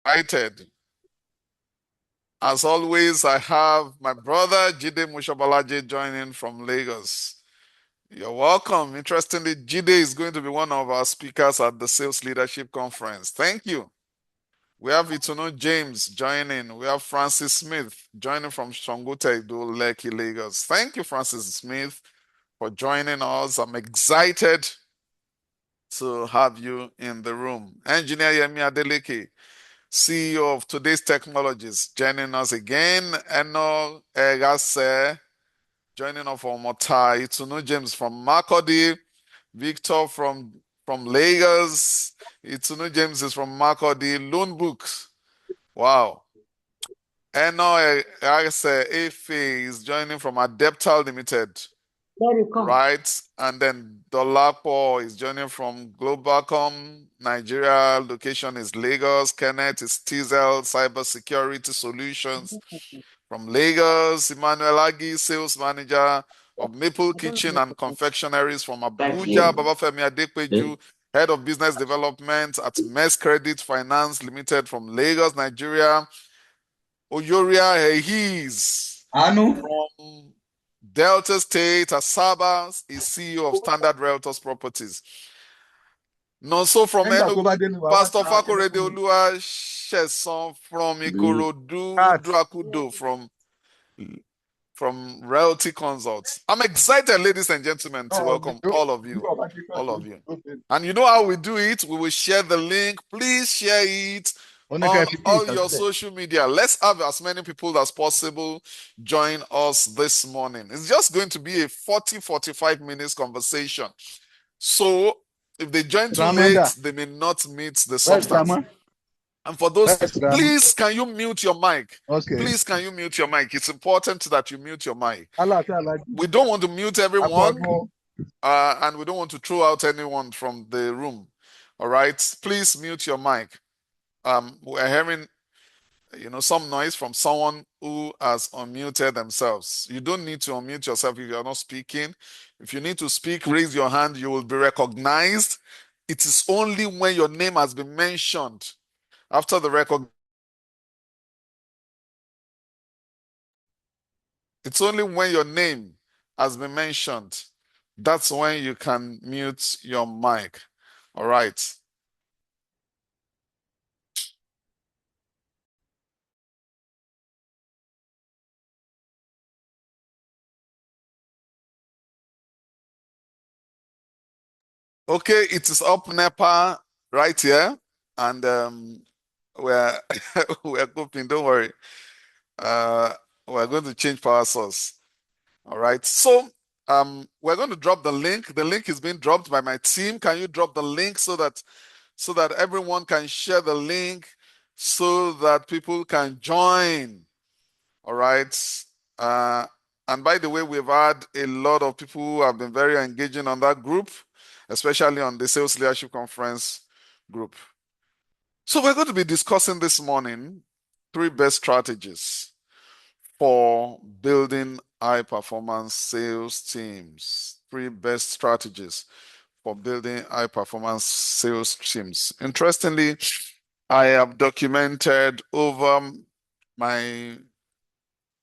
Excited. As always, I have my brother Jide Mushabalaje joining from Lagos. You're welcome. Interestingly, Jide is going to be one of our speakers at the Sales Leadership Conference. Thank you. We have Ituno James joining. We have Francis Smith joining from Shongote, Lekki, Lagos. Thank you, Francis Smith, for joining us. I'm excited to have you in the room. Engineer Yemi Adeleke, CEO of Today's Technologies, joining us again. Eno Egase, joining us from Motai. Itunu James from Makodi. Victor from Lagos. Itunu James is from Makodi. Loan Books. Wow. Eno Egase Efe is joining from Adeptal Limited. Very come. Right. And then Dolapo is joining from Globalcom. Nigeria location is Lagos. Kenneth is Tizel Cybersecurity Solutions from Lagos. Emmanuel Agi, sales manager of Maple Kitchen and Confectionaries from Thank Abuja. you. Babafemi Adepeju, head of business development at Mess Credit Finance Limited from Lagos, Nigeria. Oyoria Hehiz Anu. from Delta State, Asaba, is CEO of Standard Realtors Properties. Nonso from Enugu, Pastor Fakorede Olua Sheson from Ikorodu, Drakudo from Realty Consults. I'm excited, ladies and gentlemen, to welcome all of you. All of you. And you know how we do it? We will share the link. Please share it on all your social media. Let's have as many people as possible join us this morning. It's just going to be a 45 minutes conversation. So if they join too late, they may not meet the substance. And for those, please, can you mute your mic? Okay. Please, can you mute your mic? It's important that you mute your mic. We don't want to mute everyone, and we don't want to throw out anyone from the room. All right, please mute your mic. We're hearing, some noise from someone who has unmuted themselves. You don't need to unmute yourself if you're not speaking. If you need to speak, raise your hand. You will be recognized. It is only when your name has been mentioned after the recognition. It's only when your name has been mentioned. That's when you can mute your mic. All right. Okay, it is up NEPA right here. And we're we're coping, don't worry. We're going to change power source. All right. So we're going to drop the link. The link is being dropped by my team. Can you drop the link so that everyone can share the link so that people can join? All right. And by the way, we've had a lot of people who have been very engaging on that group, especially on the Sales Leadership Conference group. So we're going to be discussing this morning 3 best strategies for building high performance sales teams. 3 best strategies for building high performance sales teams. Interestingly, I have documented over my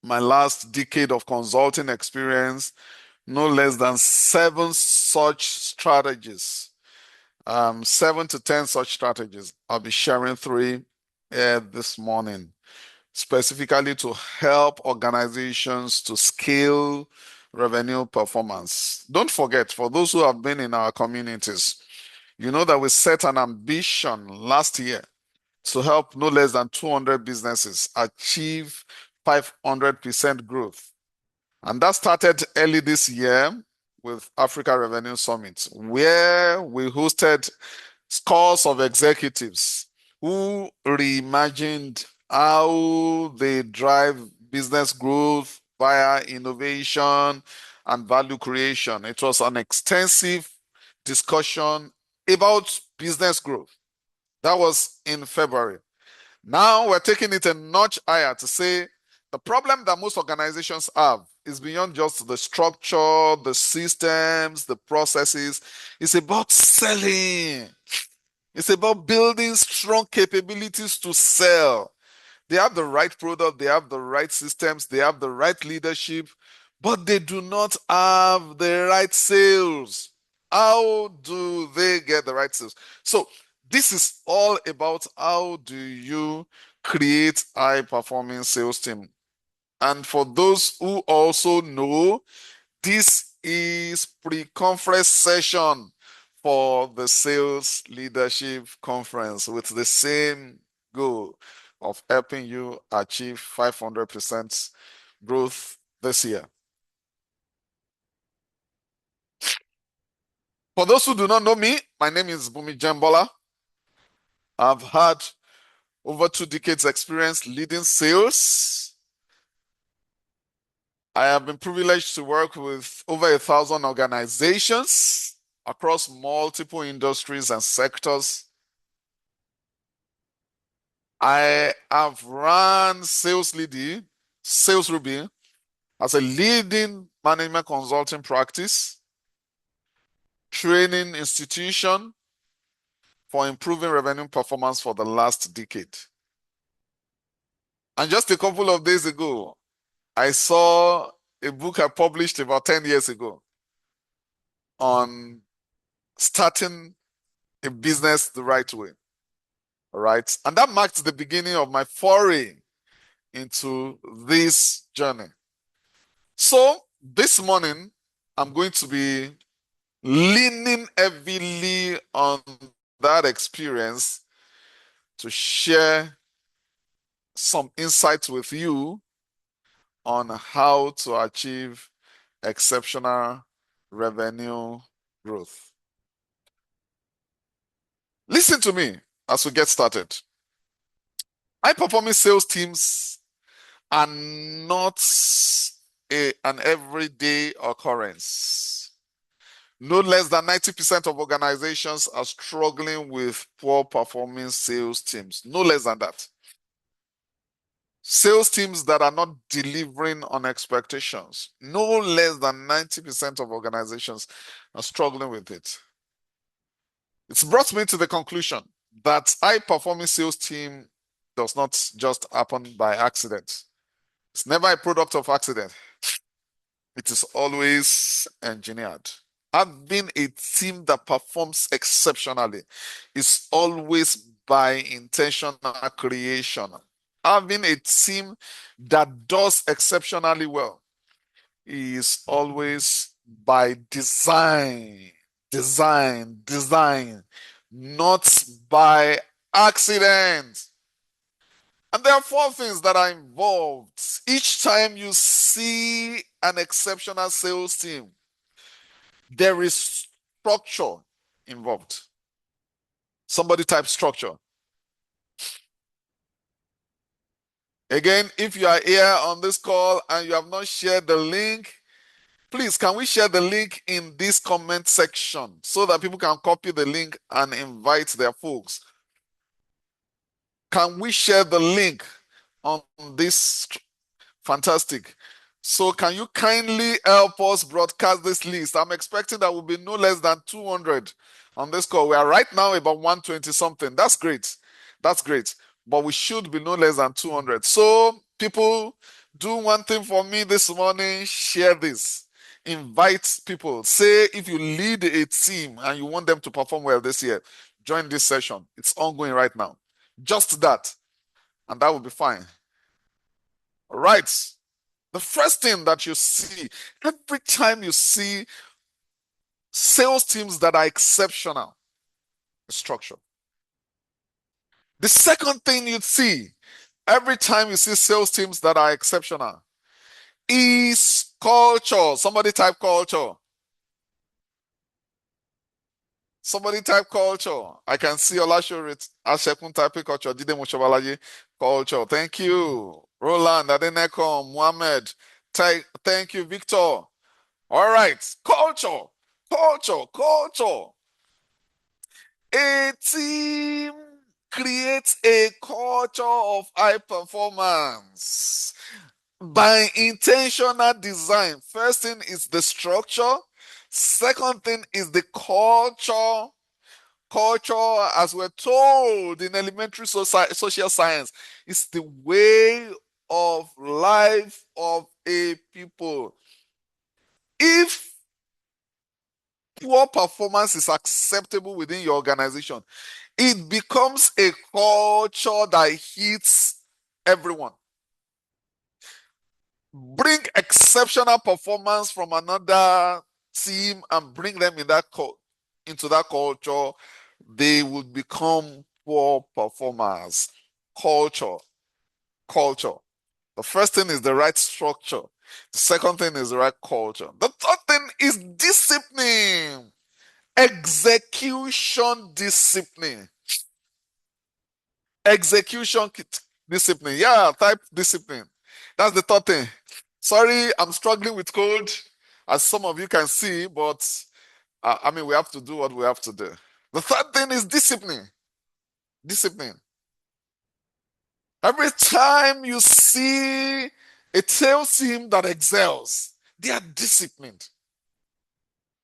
last decade of consulting experience, no less than 7 such strategies. 7 to 10 such strategies. I'll be sharing 3 this morning, specifically to help organizations to scale revenue performance. Don't forget, for those who have been in our communities, you know that we set an ambition last year to help no less than 200 businesses achieve 500% growth. And that started early this year with Africa Revenue Summit, where we hosted scores of executives who reimagined how they drive business growth via innovation and value creation. It was an extensive discussion about business growth. That was in February. Now we're taking it a notch higher to say the problem that most organizations have is beyond just the structure, the systems, the processes. It's about selling. It's about building strong capabilities to sell. They have the right product, they have the right systems, they have the right leadership, but they do not have the right sales. How do they get the right sales? So, this is all about how do you create high performing sales team. And for those who also know, this is pre-conference session for the Sales Leadership Conference with the same goal of helping you achieve 500% growth this year. For those who do not know me, my name is Bunmi Jembola. I've had over 2 decades experience leading sales. I have been privileged to work with over 1,000 organizations across multiple industries and sectors. I have run Sales Ruby as a leading management consulting practice, training institution for improving revenue performance for the last decade. And just a couple of days ago, I saw a book I published about 10 years ago on starting a business the right way. All right. And that marked the beginning of my foray into this journey. So this morning, I'm going to be leaning heavily on that experience to share some insights with you on how to achieve exceptional revenue growth. Listen to me as we get started. High performing sales teams are not an everyday occurrence. No less than 90% of organizations are struggling with poor performing sales teams. No less than that. Sales teams that are not delivering on expectations. No less than 90% of organizations are struggling with it. It's brought me to the conclusion that high performing sales team does not just happen by accident. It's never a product of accident. It is always engineered. Having a team that performs exceptionally is always by intentional creation. Having a team that does exceptionally well is always by design, not by accident. And there are 4 things that are involved. Each time you see an exceptional sales team, there is structure involved. Somebody type structure. Again, if you are here on this call and you have not shared the link, please, can we share the link in this comment section so that people can copy the link and invite their folks? Can we share the link on this? Fantastic. So can you kindly help us broadcast this list? I'm expecting that will be no less than 200 on this call. We are right now about 120 something. That's great. That's great. But we should be no less than 200. So people, do one thing for me this morning. Share this. Invite people. Say if you lead a team and you want them to perform well this year, join this session. It's ongoing right now. Just that. And that will be fine. All right. The first thing that you see, every time you see sales teams that are exceptional, structure. The second thing you see, every time you see sales teams that are exceptional, is culture. Somebody type culture. Somebody type culture. I can see Olashorit Ashekun typing culture. Dide Moshabalaji, culture. Thank you. Roland, Adeneko, Mohammed. Thank you, Victor. All right. Culture. A team creates a culture of high performance by intentional design. First thing is the structure. Second thing is the culture Culture, as we're told in elementary social science, is the way of life of a people. If poor performance is acceptable within your organization, it becomes a culture that hits everyone. Bring exceptional performance from another team and bring them into that culture, they would become poor performers. Culture. Culture. The first thing is the right structure. The second thing is the right culture. The third thing is discipline. Execution discipline. Execution discipline. Yeah, type discipline. That's the third thing. Sorry, I'm struggling with cold, as some of you can see, but I mean, we have to do what we have to do. The third thing is discipline. Discipline. Every time you see a sales team that excels, they are disciplined.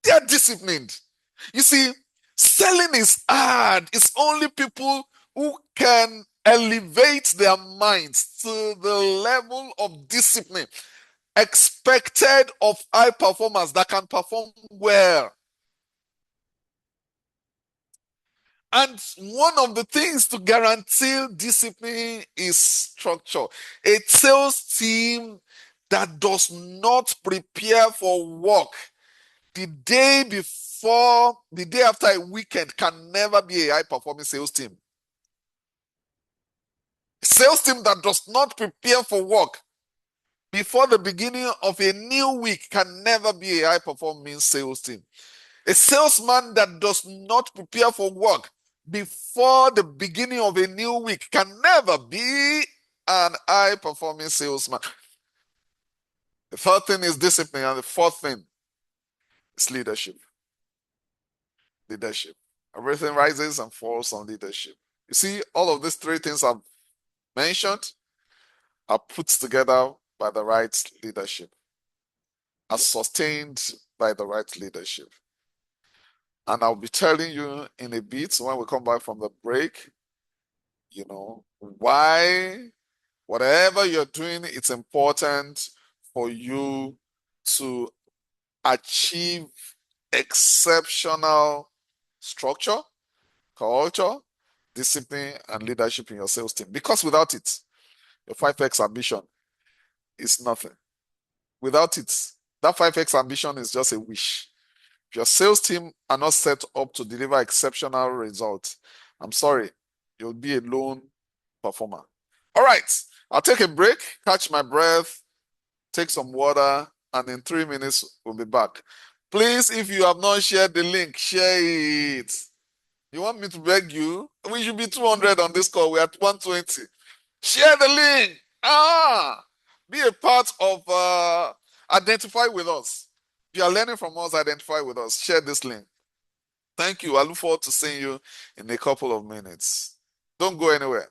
They are disciplined. You see, selling is hard. It's only people who can elevate their minds to the level of discipline expected of high performers that can perform well. And one of the things to guarantee discipline is structure. A sales team that does not prepare for work the day before, the day after a weekend can never be a high performing sales team. A sales team that does not prepare for work before the beginning of a new week can never be a high performing sales team. A salesman that does not prepare for work before the beginning of a new week can never be an high performing salesman. The third thing is discipline, and the fourth thing is leadership. Leadership. Everything rises and falls on leadership. You see, all of these three things I've mentioned are put together by the right leadership, are sustained by the right leadership. And I'll be telling you in a bit when we come back from the break, why whatever you're doing, it's important for you to achieve exceptional structure, culture, discipline, and leadership in your sales team. Because without it, your 5X ambition is nothing. Without it, that 5X ambition is just a wish. If your sales team are not set up to deliver exceptional results, I'm sorry, you'll be a lone performer. All right, I'll take a break, catch my breath, take some water, and in 3 minutes, we'll be back. Please, if you have not shared the link, share it. You want me to beg you? We should be 200 on this call. We're at 120. Share the link. Be a part of, identify with us. If you are learning from us, identify with us. Share this link. Thank you. I look forward to seeing you in a couple of minutes. Don't go anywhere.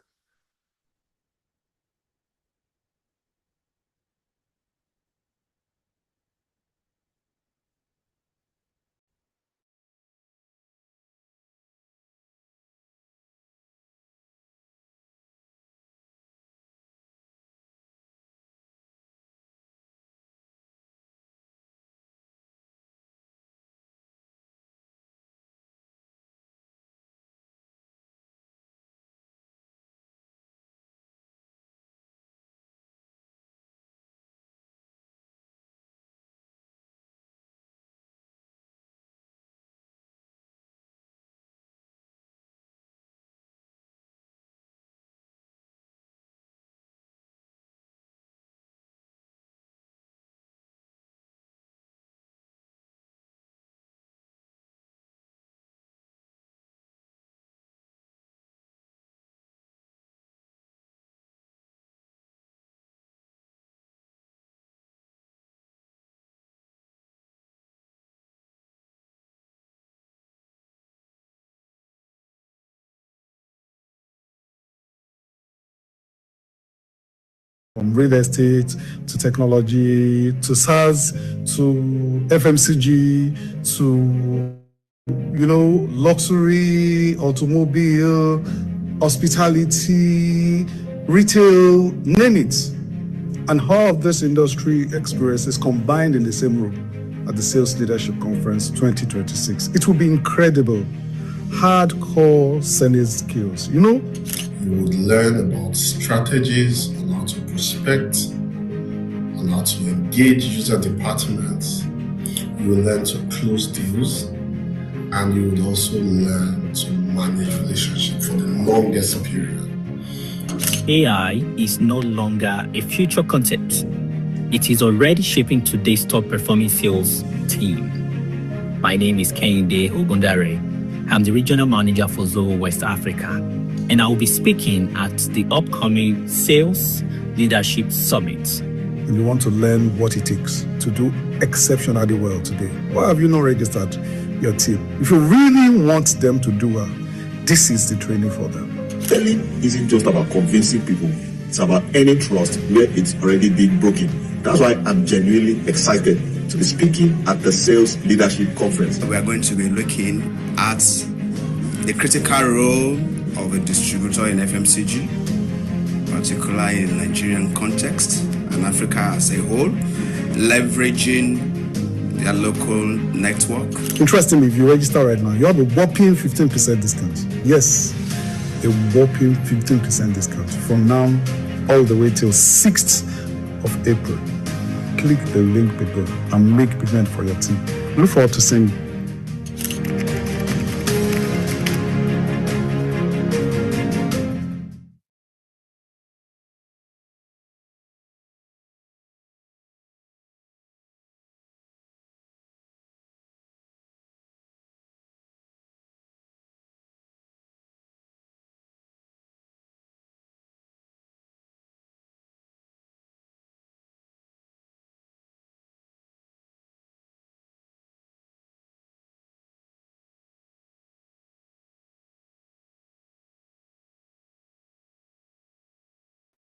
From real estate to technology to SaaS to FMCG to luxury, automobile, hospitality, retail, name it. And all of this industry experience is combined in the same room at the Sales Leadership Conference 2026. It will be incredible. Hardcore selling skills. You would learn about strategies on how to prospect, on how to engage user departments. You will learn to close deals, and you would also learn to manage relationships for the longest period. AI is no longer a future concept. It is already shaping today's top performing sales team. My name is Kehinde Ogundare. I'm the regional manager for Zoho West Africa, and I will be speaking at the upcoming Sales Leadership Summit. And you want to learn what it takes to do exceptionally well today. Why have you not registered your team? If you really want them to do well, this is the training for them. Selling isn't just about convincing people. It's about earning trust where it's already been broken. That's why I'm genuinely excited to be speaking at the Sales Leadership Conference. We are going to be looking at the critical role of a distributor in FMCG, particularly in Nigerian context and Africa as a whole, leveraging their local network. Interestingly, if you register right now, you have a whopping 15% discount. Yes, a whopping 15% discount from now all the way till 6th of April. Click the link below and make payment for your team. Look forward to seeing you.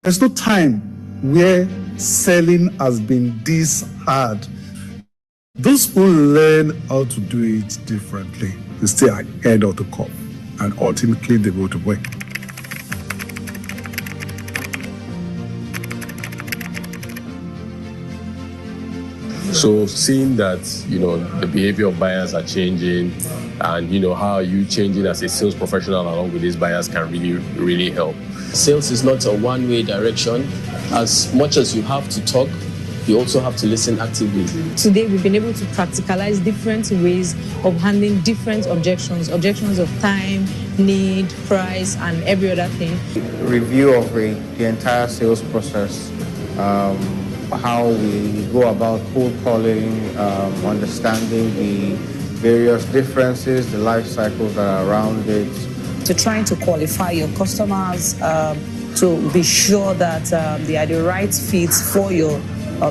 There's no time where selling has been this hard. Those who learn how to do it differently, they stay ahead of the curve and ultimately they go to work. So seeing that, the behavior of buyers are changing and, how are you changing as a sales professional along with these buyers can really, really help. Sales is not a one-way direction. As much as you have to talk, you also have to listen actively. Today, we've been able to practicalize different ways of handling different objections of time, need, price, and every other thing. Review of the entire sales process, how we go about cold calling, understanding the various differences, the life cycles that are around it. To trying to qualify your customers, to be sure that they are the right fits for your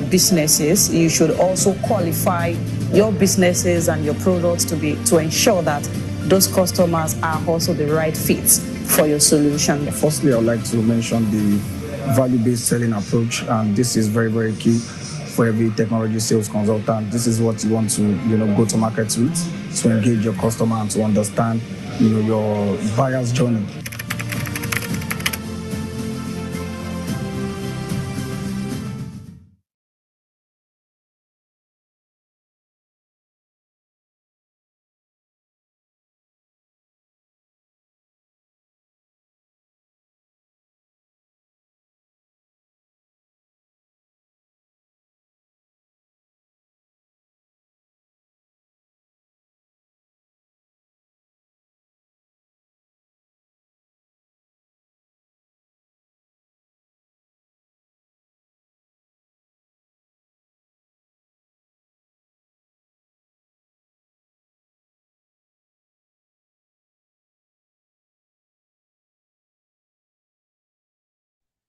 businesses. You should also qualify your businesses and your products to ensure that those customers are also the right fits for your solution. Firstly, I would like to mention the value-based selling approach, and this is very, very key for every technology sales consultant. This is what you want to, go to market with, to engage your customer and to understand, your buyer's journey.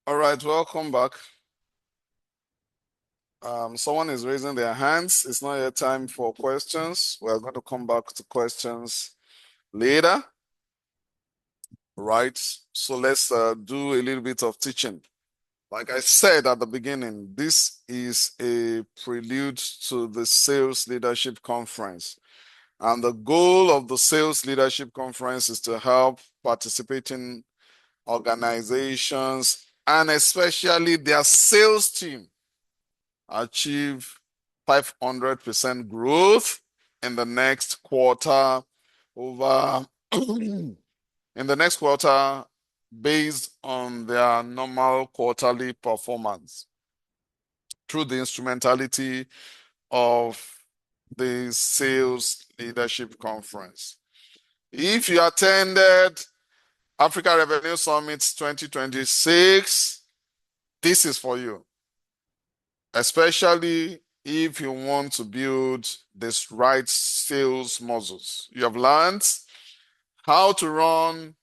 All right, welcome back. Someone is raising their hands. It's not yet time for questions. We're going to come back to questions later. Right, so let's do a little bit of teaching. Like I said at the beginning, this is a prelude to the Sales Leadership Conference. And the goal of the Sales Leadership Conference is to help participating organizations and especially their sales team achieve 500% growth in the next quarter in the next quarter based on their normal quarterly performance through the instrumentality of the Sales Leadership Conference. If you attended Africa Revenue Summit 2026, this is for you, especially if you want to build this right sales muscles. You have learned how to run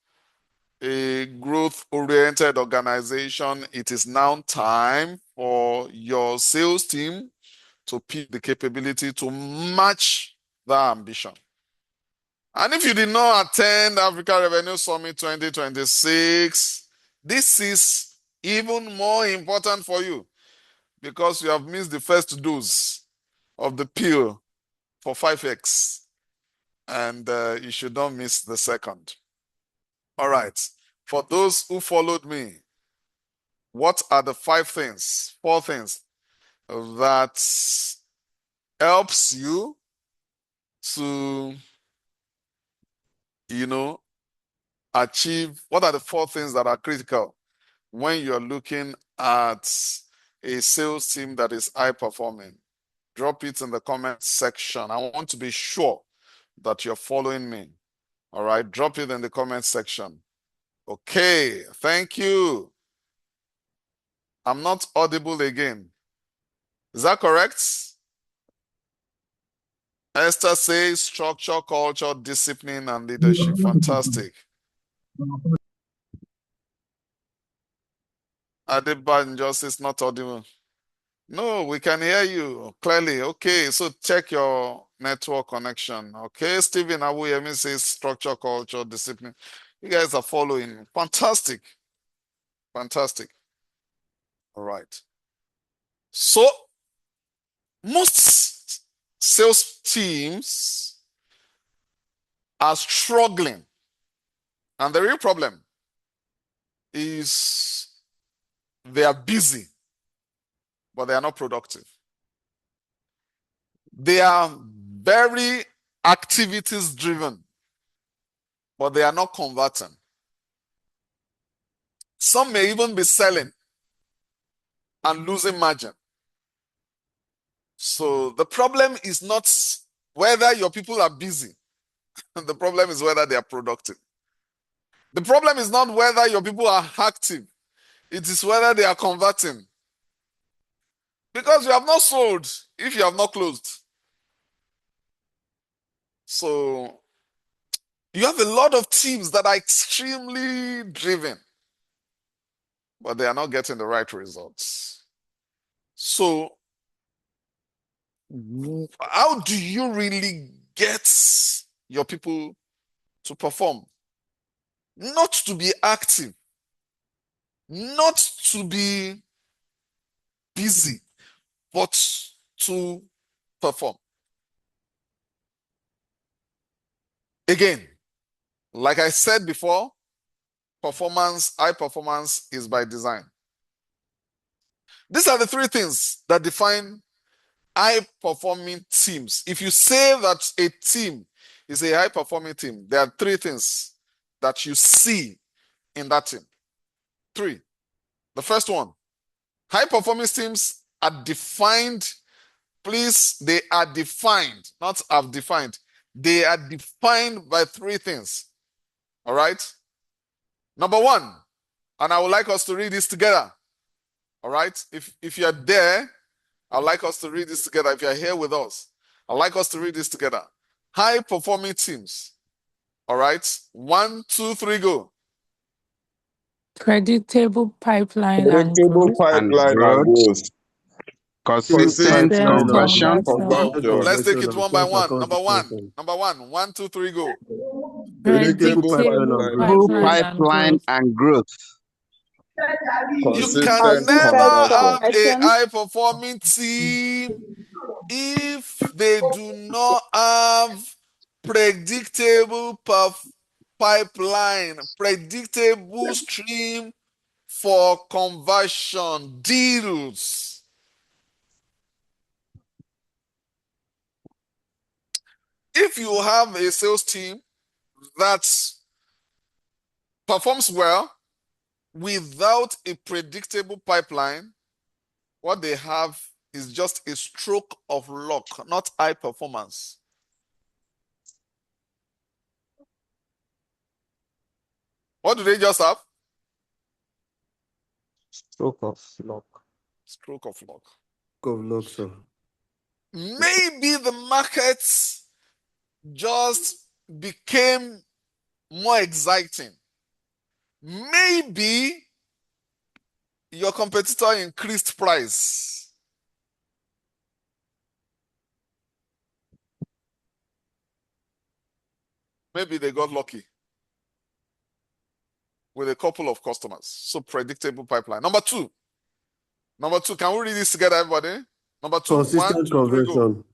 a growth-oriented organization. It is now time for your sales team to pick the capability to match that ambition. And if you did not attend Africa Revenue Summit 2026, this is even more important for you because you have missed the first dose of the pill for 5x, and you should not miss the second. All right. For those who followed me, what are the four things that helps you to, achieve? What are the four things that are critical when you're looking at a sales team that is high performing? Drop it in the comment section. I want to be sure that you're following me. All right, drop it in the comment section. Okay, thank you. I'm not audible again. Is that correct? Esther says structure, culture, discipline, and leadership. Fantastic. Adebanjo says not audible. No, we can hear you clearly. Okay, so check your network connection. Okay, Stephen Awuyemi says structure, culture, discipline. You guys are following. Fantastic. Fantastic. All right. So, most sales teams are struggling. And the real problem is they are busy, but they are not productive. They are very activities driven, but they are not converting. Some may even be selling and losing margin. So the problem is not whether your people are busy. The problem is whether they are productive. The problem is not whether your people are active. It is whether they are converting. Because you have not sold if you have not closed. So you have a lot of teams that are extremely driven, but they are not getting the right results. So how do you really get your people to perform? Not to be active, not to be busy, but to perform. Again, like I said before, high performance is by design. These are the three things that define high-performing teams. If you say that a team is a high-performing team, there are three things that you see in that team. Three. The first one, high-performing teams are defined. Please, they are defined, not have defined. They are defined by three things. All right? Number one, and I would like us to read this together. All right? If you're there, I'd like us to read this together. If you're here with us, I'd like us to read this together. High-performing teams. All right? 1, 2, 3, go. Predictable pipeline and Predictable growth. pipeline and growth. Consistent Consistent conversion. conversion. Let's take it one by one. Number one. 1, 2, 3, go. Predictable Predictable pipeline pipeline and growth. You can never have a high-performing team if they do not have predictable pipeline, predictable stream for conversion deals. If you have a sales team that performs well without a predictable pipeline, what they have is just a stroke of luck, not high performance. What do they just have? Stroke of luck. Stroke of luck. Stroke of luck, sir. Maybe the markets just became more exciting. Maybe your competitor increased price. Maybe they got lucky with a couple of customers. So predictable pipeline. Number two, can we read this together, everybody? Number two, Consistent 1, 2, 3, go.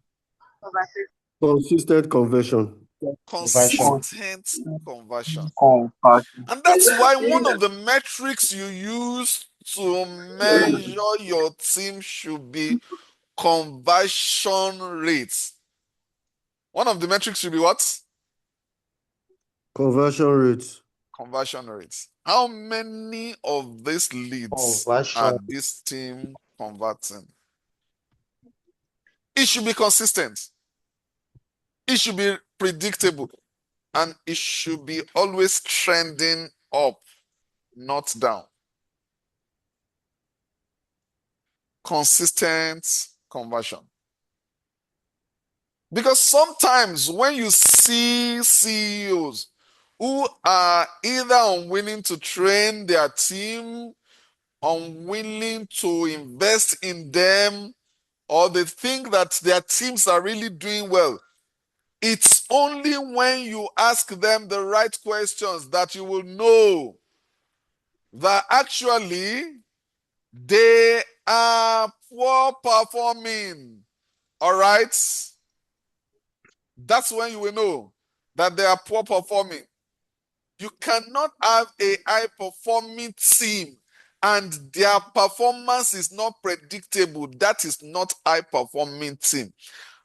Consistent conversion. Consistent conversion. And that's why one of the metrics you use to measure your team should be conversion rates. One of the metrics should be what? Conversion rates. Conversion rates. How many of these leads are this team converting? It should be consistent. It should be predictable. And it should be always trending up, not down. Consistent conversion. Because sometimes when you see CEOs who are either unwilling to train their team, unwilling to invest in them, or they think that their teams are really doing well, it's only when you ask them the right questions that you will know that actually they are poor performing. All right? That's when you will know that they are poor performing. You cannot have a high-performing team and their performance is not predictable. That is not high-performing team.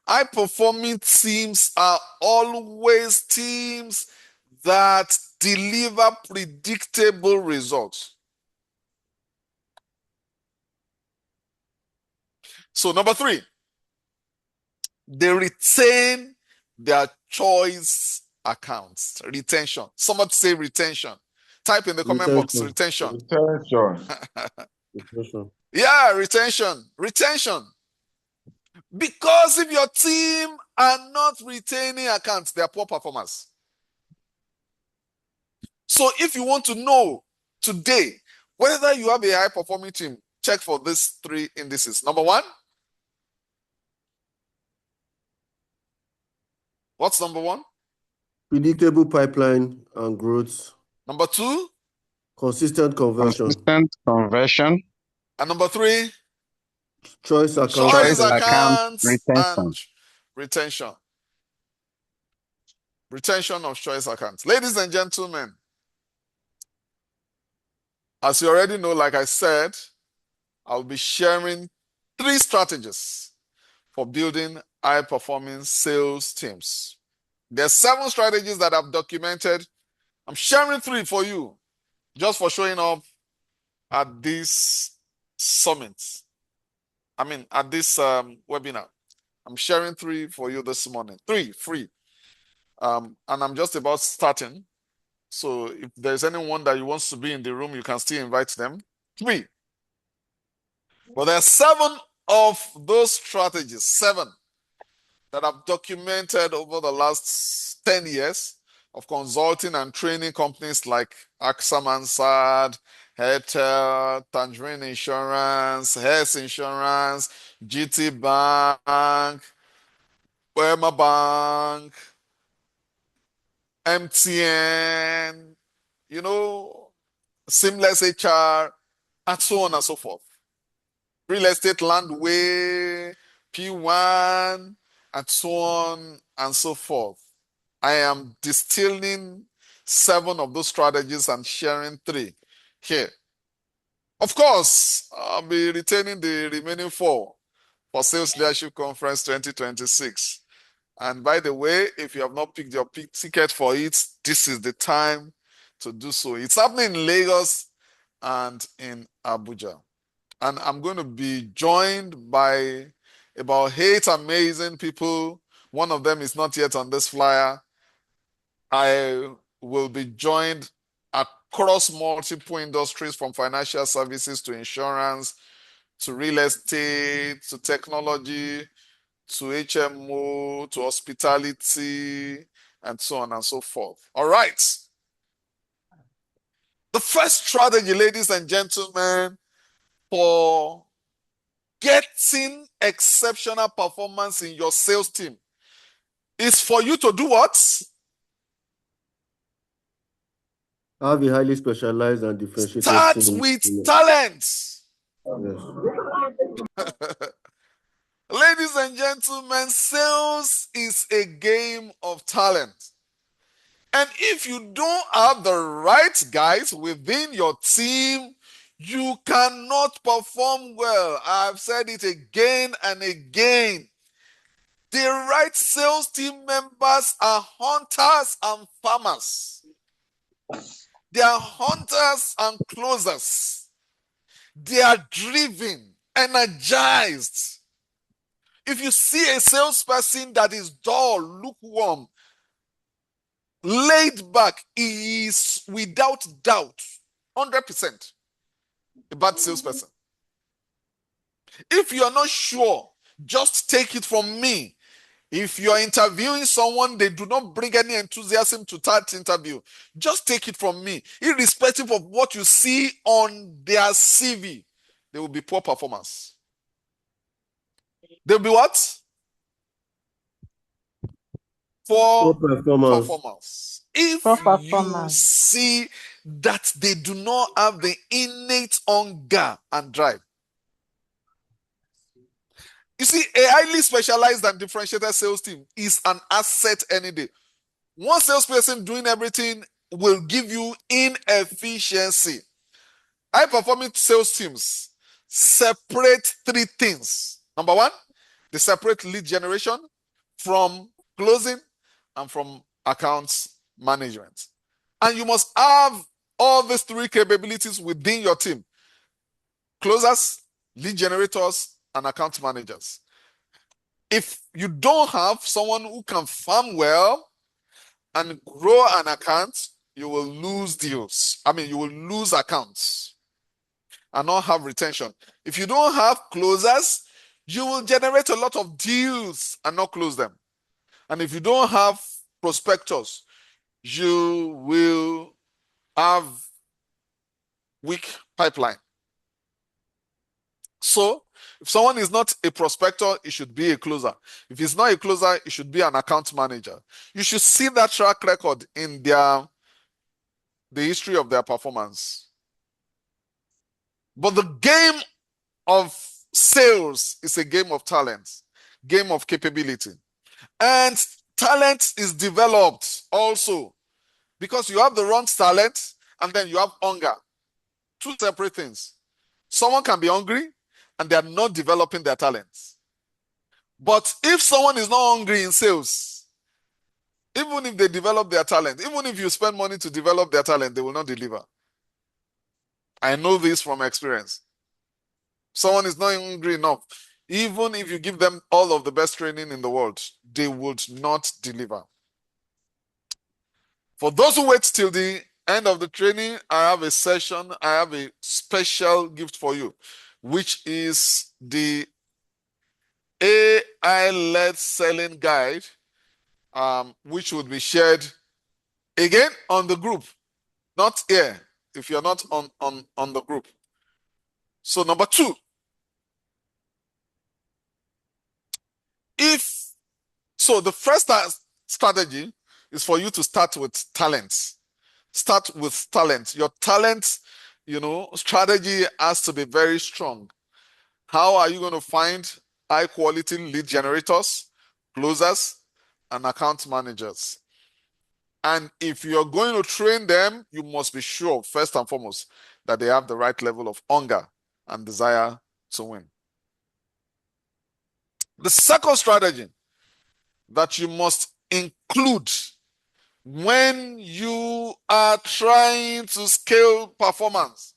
High-performing teams are always teams that deliver predictable results. So number 3, they retain their choice accounts. Retention. Somebody say retention. Type in the comment box, retention. Retention. Yeah, retention. Retention. Because if your team are not retaining accounts, they are poor performers. So if you want to know today whether you have a high-performing team, check for these 3 indices. Number 1. What's number 1? Predictable pipeline and growth. Number 2? Consistent conversion. Consistent conversion. And number 3? Choice accounts. Choice accounts retention. and retention. Retention of choice accounts. Ladies and gentlemen, as you already know, like I said, I'll be sharing 3 strategies for building high-performing sales teams. There are 7 strategies that I've documented. I'm sharing 3 for you just for showing up at this summit. At this webinar. I'm sharing 3 for you this morning. 3 free. And I'm just about starting. So if there's anyone that wants to be in the room, you can still invite them. 3. But there are 7 of those strategies, 7, that I've documented over the last 10 years of consulting and training companies like AXA Mansard, Airtel, Tangerine Insurance, Hess Insurance, GT Bank, Wema Bank, MTN, Seamless HR, and so on and so forth. Real Estate Landway, P1, and so on and so forth. I am distilling 7 of those strategies and sharing 3 here. Of course, I'll be retaining the remaining 4 for Sales Leadership Conference 2026. And by the way, if you have not picked your ticket for it, this is the time to do so. It's happening in Lagos and in Abuja. And I'm going to be joined by about 8 amazing people. One of them is not yet on this flyer. I will be joined across multiple industries, from financial services to insurance, to real estate, to technology, to HMO, to hospitality, and so on and so forth. All right. The first strategy, ladies and gentlemen, for getting exceptional performance in your sales team is for you to do what? Have a highly specialized and differentiated Start team. with talent. Yes. Ladies and gentlemen, sales is a game of talent. And if you don't have the right guys within your team, you cannot perform well. I've said it again and again. The right sales team members are hunters and farmers. They are hunters and closers. They are driven, energized. If you see a salesperson that is dull, lukewarm, laid back, he is without doubt 100% a bad salesperson. If you are not sure, just take it from me. If you are interviewing someone, they do not bring any enthusiasm to that interview, just take it from me. Irrespective of what you see on their CV, they will be poor performance. They'll be what? Poor performance. If you see that they do not have the innate hunger and drive. You see, a highly specialized and differentiated sales team is an asset any day. One salesperson doing everything will give you inefficiency. High-performing sales teams separate 3 things. Number 1, they separate lead generation from closing and from accounts management. And you must have all these 3 capabilities within your team: closers, lead generators, and account managers. If you don't have someone who can farm well and grow an account, you will lose deals. You will lose accounts and not have retention. If you don't have closers, you will generate a lot of deals and not close them. And if you don't have prospectors, you will have weak pipeline. So if someone is not a prospector, it should be a closer. If he's not a closer, it should be an account manager. You should see that track record in the history of their performance. But the game of sales is a game of talent, game of capability. And talent is developed also, because you have the wrong talent and then you have hunger. 2 separate things. Someone can be hungry and they are not developing their talents. But if someone is not hungry in sales, even if they develop their talent, even if you spend money to develop their talent, they will not deliver. I know this from experience. Someone is not hungry enough. Even if you give them all of the best training in the world, they would not deliver. For those who wait till the end of the training, I have a session, I have a special gift for you, which is the AI-led selling guide, which will be shared again on the group, not here, if you're not on the group. So number 2, the first strategy is for you to start with talent. Start with talent. Your talent, strategy has to be very strong. How are you going to find high quality lead generators, closers, and account managers? And if you're going to train them, you must be sure, first and foremost, that they have the right level of hunger and desire to win. The second strategy that you must include when you are trying to scale performance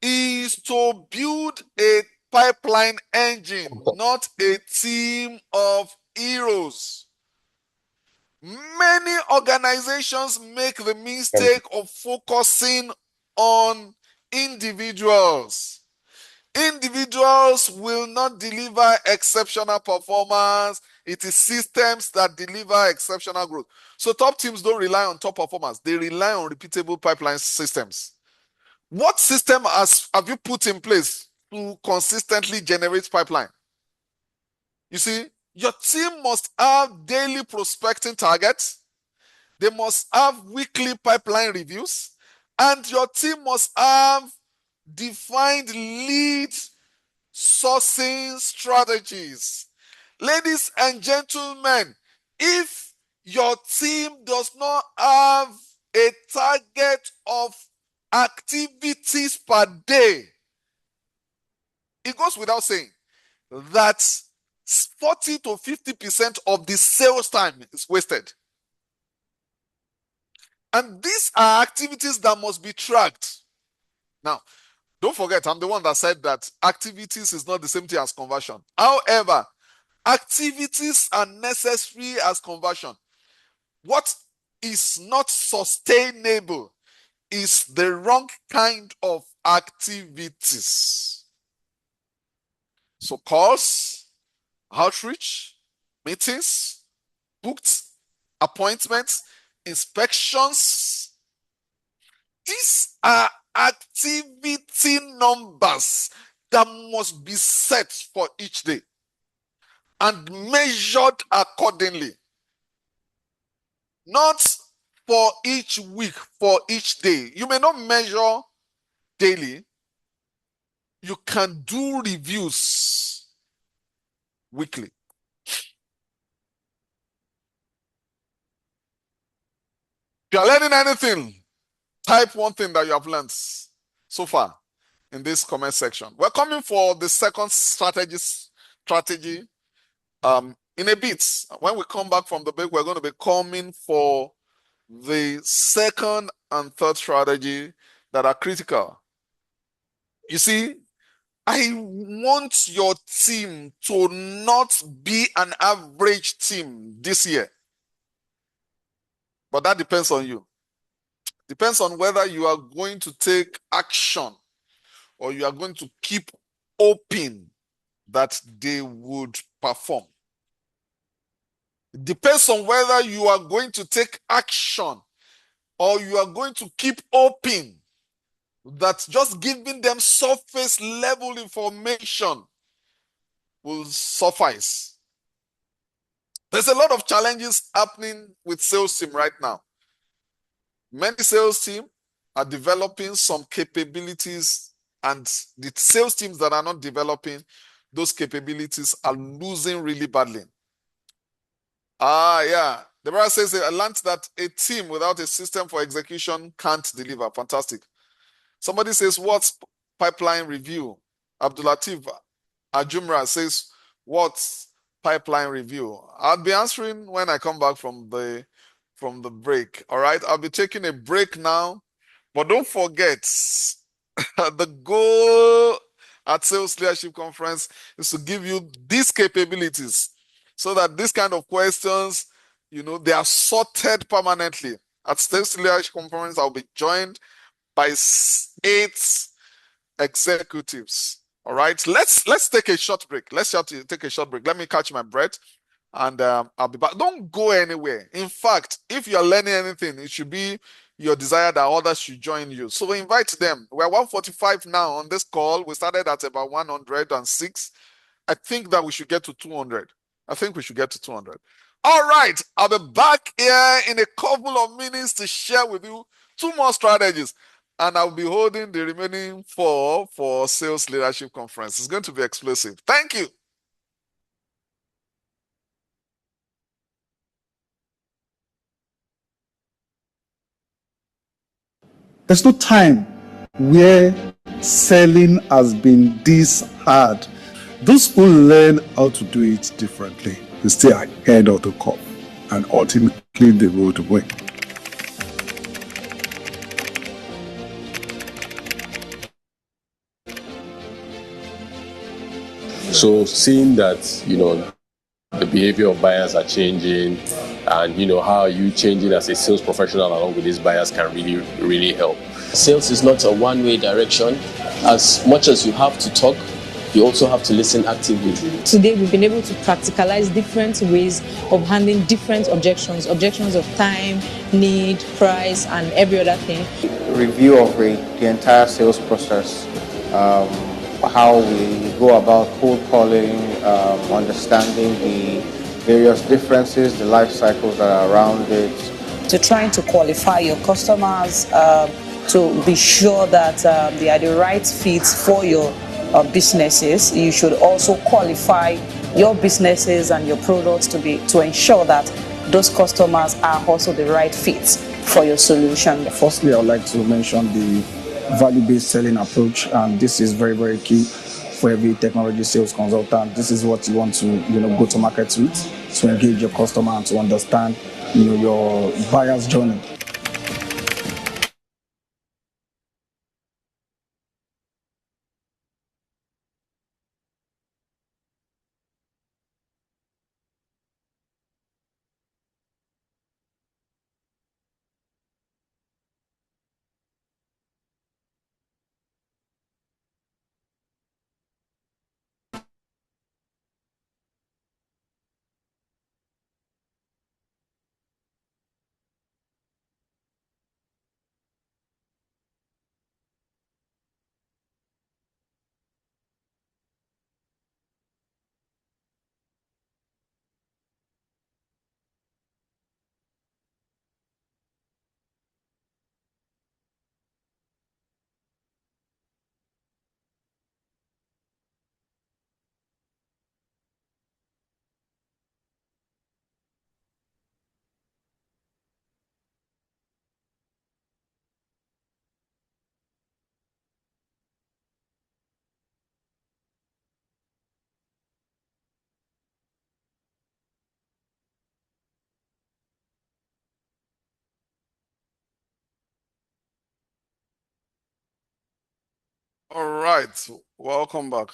is to build a pipeline engine, not a team of heroes. Many organizations make the mistake of focusing on individuals. Individuals will not deliver exceptional performance. It is systems that deliver exceptional growth. So top teams don't rely on top performance. They rely on repeatable pipeline systems. What system have you put in place to consistently generate pipeline? You see, your team must have daily prospecting targets. They must have weekly pipeline reviews. And your team must have defined lead sourcing strategies. Ladies and gentlemen, if your team does not have a target of activities per day, it goes without saying that 40 to 50% of the sales time is wasted. And these are activities that must be tracked. Now, don't forget, I'm the one that said that activities is not the same thing as conversion. However, activities are necessary as conversion. What is not sustainable is the wrong kind of activities. So calls, outreach, meetings, booked appointments, inspections, these are activity numbers that must be set for each day and measured accordingly. Not for each week, for each day. You may not measure daily. You can do reviews weekly. If you're learning anything, type one thing that you have learned so far in this comment section. We're coming for the second strategy in a bit. When we come back from the break, we're going to be coming for the second and third strategy that are critical. You see, I want your team to not be an average team this year. But that depends on you. Depends on whether you are going to take action or you are going to keep hoping that they would perform. It depends on whether you are going to take action or you are going to keep hoping that just giving them surface level information will suffice. There's a lot of challenges happening with sales team right now. Many sales team are developing some capabilities, and the sales teams that are not developing those capabilities are losing really badly. Yeah. The brother says, I learned that a team without a system for execution can't deliver. Fantastic. Somebody says, what's pipeline review? Abdulatif Ajumra says, what's pipeline review? I'll be answering when I come back from the break. All right. I'll be taking a break now. But don't forget, the goal at Sales Leadership Conference is to give you these capabilities so that this kind of questions, they are sorted permanently. At Sales Leadership Conference, I'll be joined by 8 executives. All right, let's take a short break. Let's take a short break. Let me catch my breath, and I'll be back. Don't go anywhere. In fact, if you're learning anything, it should be your desire that others should join you. So invite them. We're 145 now on this call. We started at about 106. I think that we should get to 200. I think we should get to 200. All right, I'll be back here in a couple of minutes to share with you 2 more strategies. And I'll be holding the remaining 4 for Sales Leadership Conference. It's going to be explosive. Thank you. There's no time where selling has been this hard. Those who learn how to do it differently will stay ahead of the curve and ultimately they will win. So seeing that, the behavior of buyers are changing and, how you changing as a sales professional along with these buyers can really, really help. Sales is not a one-way direction. As much as you have to talk, you also have to listen actively. Today, we've been able to practicalize different ways of handling different objections of time, need, price, and every other thing. Review of the entire sales process, how we go about cold calling, understanding the various differences, the life cycles that are around it. To trying to qualify your customers, to be sure that they are the right fits for your businesses. You should also qualify your businesses and your products to ensure that those customers are also the right fits for your solution. Firstly, I would like to mention the value-based selling approach, and this is very, very key for every technology sales consultant. This is what you want to, go to market with, to engage your customer and to understand, your buyer's journey. All right, welcome back.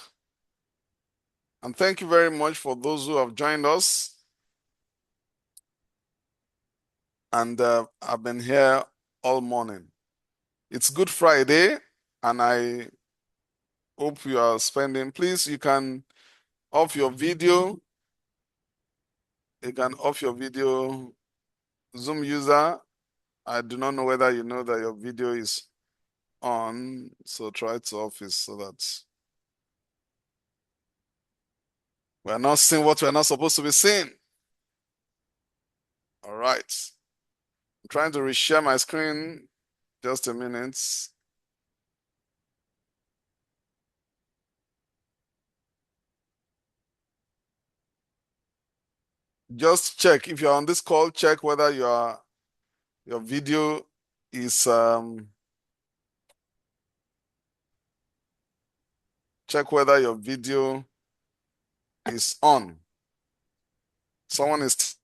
And thank you very much for those who have joined us. And I've been here all morning. It's Good Friday, and I hope you are spending. Please, you can off your video. You can off your video. Zoom user, I do not know whether you know that your video is on, so try to off it so that we're not seeing what we're not supposed to be seeing. All right. I'm trying to reshare my screen. Just a minute. Just check if you're on this call, check whether your video is check whether your video is on. Someone is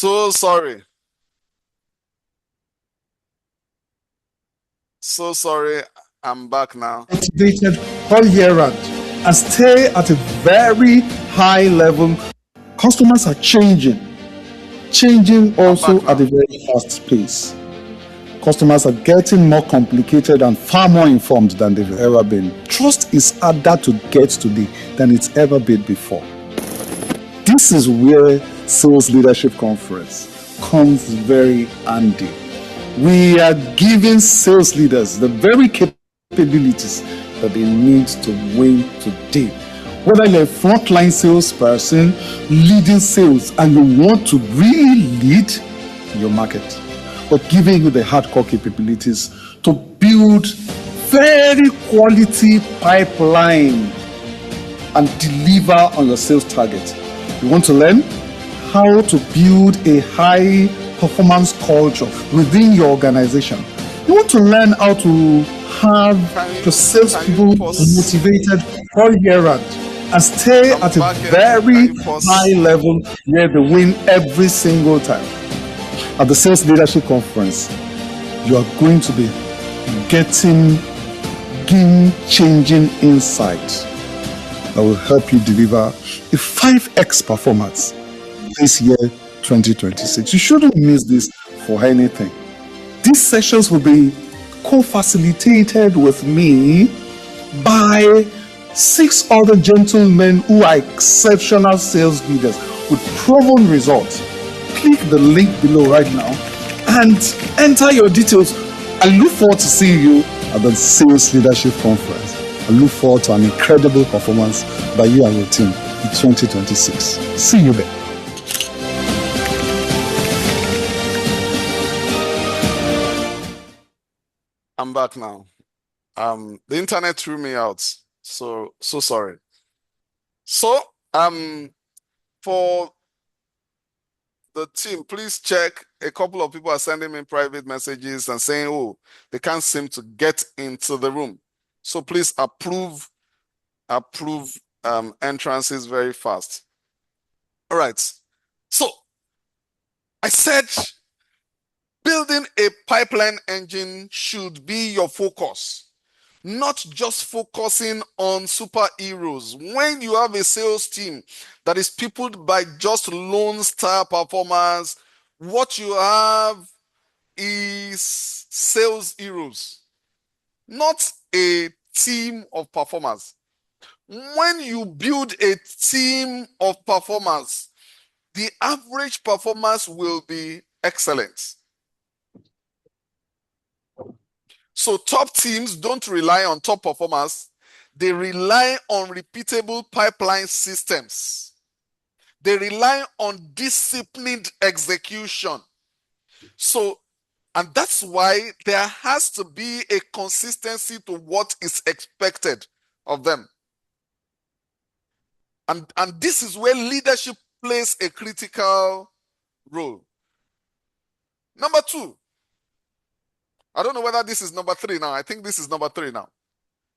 So sorry. So sorry. I'm back now. Motivated all year round and stay at a very high level. Customers are changing also at a very fast pace. Customers are getting more complicated and far more informed than they've ever been. Trust is harder to get today than it's ever been before. This is where Sales Leadership Conference comes very handy. We are giving sales leaders the very capabilities that they need to win today. Whether you're a frontline salesperson leading sales and you want to really lead your market, or giving you the hardcore capabilities to build very quality pipeline and deliver on your sales target. You want to learn how to build a high performance culture within your organization. You want to learn how to have your salespeople motivated all year round and stay at a very high level where they win every single time. At the Sales Leadership Conference, you are going to be getting game-changing insights that will help you deliver a 5x performance this year, 2026. You shouldn't miss this for anything. These sessions will be co-facilitated with me by 6 other gentlemen who are exceptional sales leaders with proven results. Click the link below right now and enter your details. I look forward to seeing you at the Sales Leadership Conference. I look forward to an incredible performance by you and your team in 2026. See you there. I'm back now. The internet threw me out. So sorry. So, for the team, please check. A couple of people are sending me private messages and saying, oh, they can't seem to get into the room. So please approve entrances very fast. All right. So I said building a pipeline engine should be your focus, not just focusing on superheroes. When you have a sales team that is peopled by just lone star performers, what you have is sales heroes, not a team of performers. When you build a team of performers, the average performance will be excellent. So top teams don't rely on top performers. They rely on repeatable pipeline systems. They rely on disciplined execution. So, and that's why there has to be a consistency to what is expected of them. And this is where leadership plays a critical role. Number 2. I don't know whether this is number 3 now. I think this is number 3 now.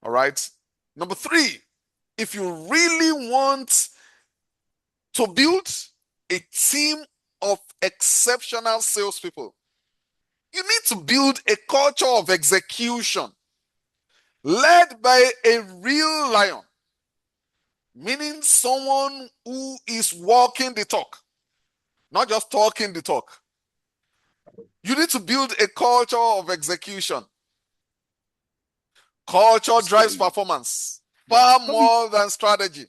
All right. Number 3, if you really want to build a team of exceptional salespeople, you need to build a culture of execution led by a real lion, meaning someone who is walking the talk, not just talking the talk. You need to build a culture of execution. Culture drives performance far more than strategy.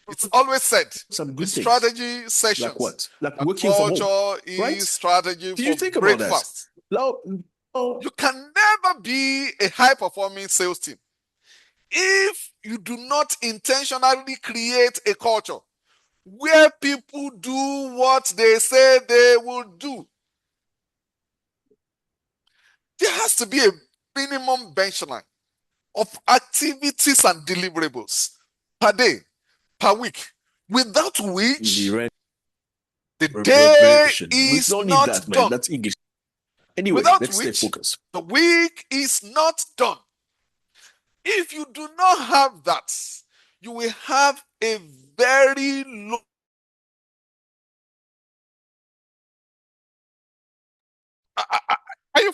It's always said in strategy sessions like that working from culture home, is right? strategy Do you for think about that? breakfast. You can never be a high-performing sales team if you do not intentionally create a culture where people do what they say they will do. There has to be a minimum benchline of activities and deliverables per day, per week, without which the day is not done. That's English. Anyway, Without let's stay which focused. the week is not done. If you do not have that, you will have a very low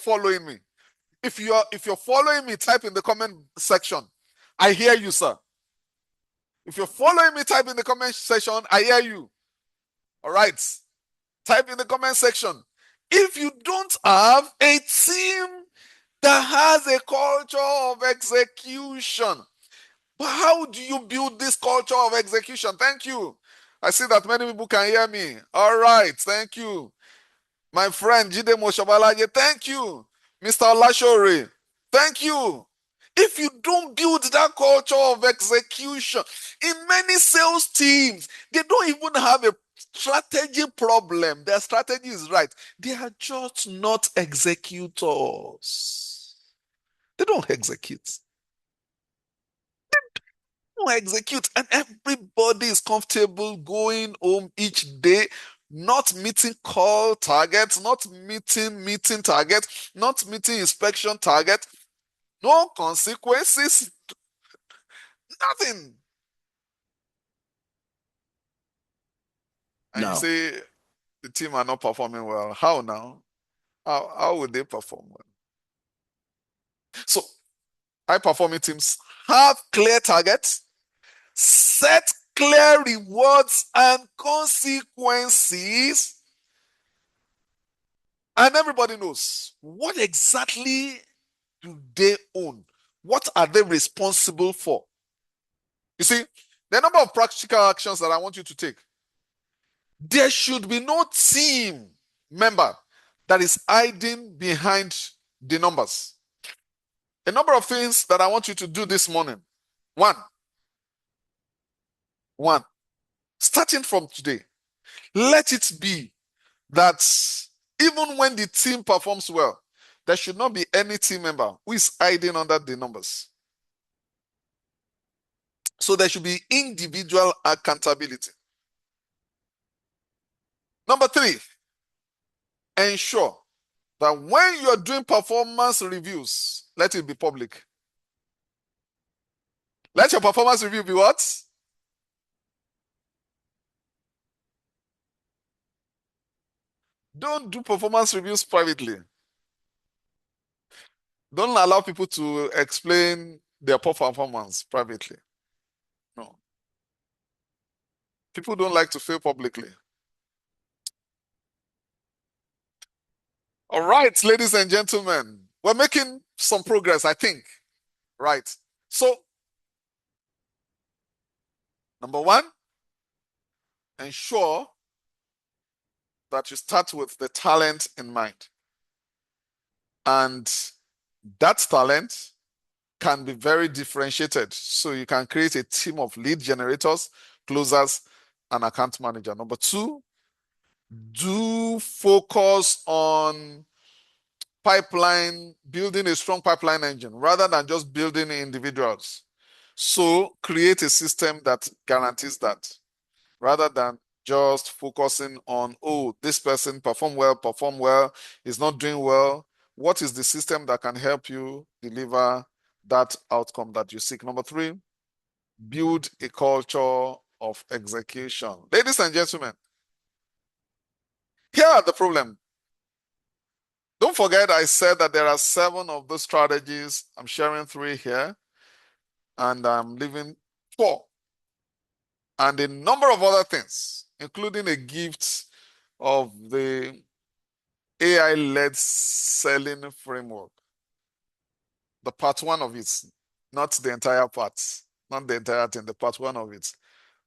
following me. If you're following me, type in the comment section. I hear you, sir. If you're following me, type in the comment section. I hear you. All right. Type in the comment section. If you don't have a team that has a culture of execution, but how do you build this culture of execution? Thank you. I see that many people can hear me. All right. Thank you. My friend Jide Moshabalaje, thank you. Mr. Olashore, thank you. If you don't build that culture of execution, in many sales teams, they don't even have a strategy problem. Their strategy is right. They are just not executors. They don't execute. Execute, and everybody is comfortable going home each day, not meeting call targets, not meeting targets, not meeting inspection targets, no consequences, nothing. And you say the team are not performing well. How now? How would they perform well? So high performing teams have clear targets, set clear rewards and consequences, and everybody knows what exactly do they own? What are they responsible for? You see, the number of practical actions that I want you to take. There should be no team member that is hiding behind the numbers. A number of things that I want you to do this morning. One, starting from today, let it be that even when the team performs well, there should not be any team member who is hiding under the numbers. So there should be individual accountability. Number 3, ensure that when you're doing performance reviews, let it be public. Let your performance review be what? Don't do performance reviews privately. Don't allow people to explain their poor performance privately. No. People don't like to fail publicly. All right, ladies and gentlemen, we're making some progress, I think. Right. So, number 1, ensure that you start with the talent in mind. And that talent can be very differentiated. So you can create a team of lead generators, closers, and account manager. Number 2, do focus on building a strong pipeline engine rather than just building individuals. So create a system that guarantees that rather than just focusing on, oh, this person perform well, is not doing well. What is the system that can help you deliver that outcome that you seek? Number 3, build a culture of execution. Ladies and gentlemen, here are the problem. Don't forget I said that there are 7 of those strategies. I'm sharing 3 here, and I'm leaving 4. And a number of other things, including a gift of the AI-led selling framework. The part 1 of it, not the entire part, not the entire thing, the part 1 of it.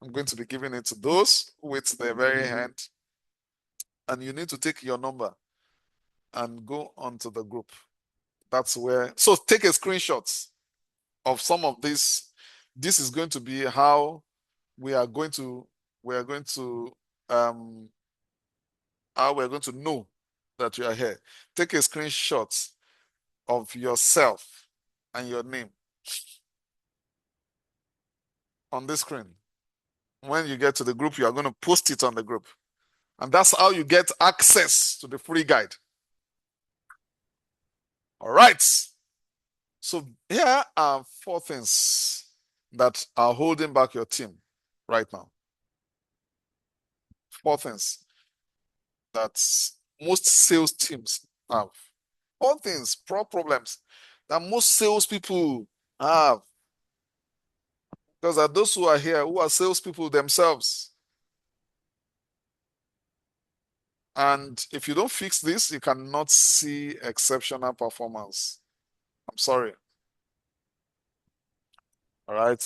I'm going to be giving it to those with the very hand. And you need to take your number and go onto the group. That's where, so take a screenshot of some of this. This is going to be how how we're going to know that you are here. Take a screenshot of yourself and your name on this screen. When you get to the group, you are going to post it on the group. And that's how you get access to the free guide. All right. So here are 4 things that are holding back your team right now. 4 things that most sales teams have. All things, problems that most salespeople have. Because there are those who are here who are salespeople themselves. And if you don't fix this, you cannot see exceptional performance. I'm sorry. All right.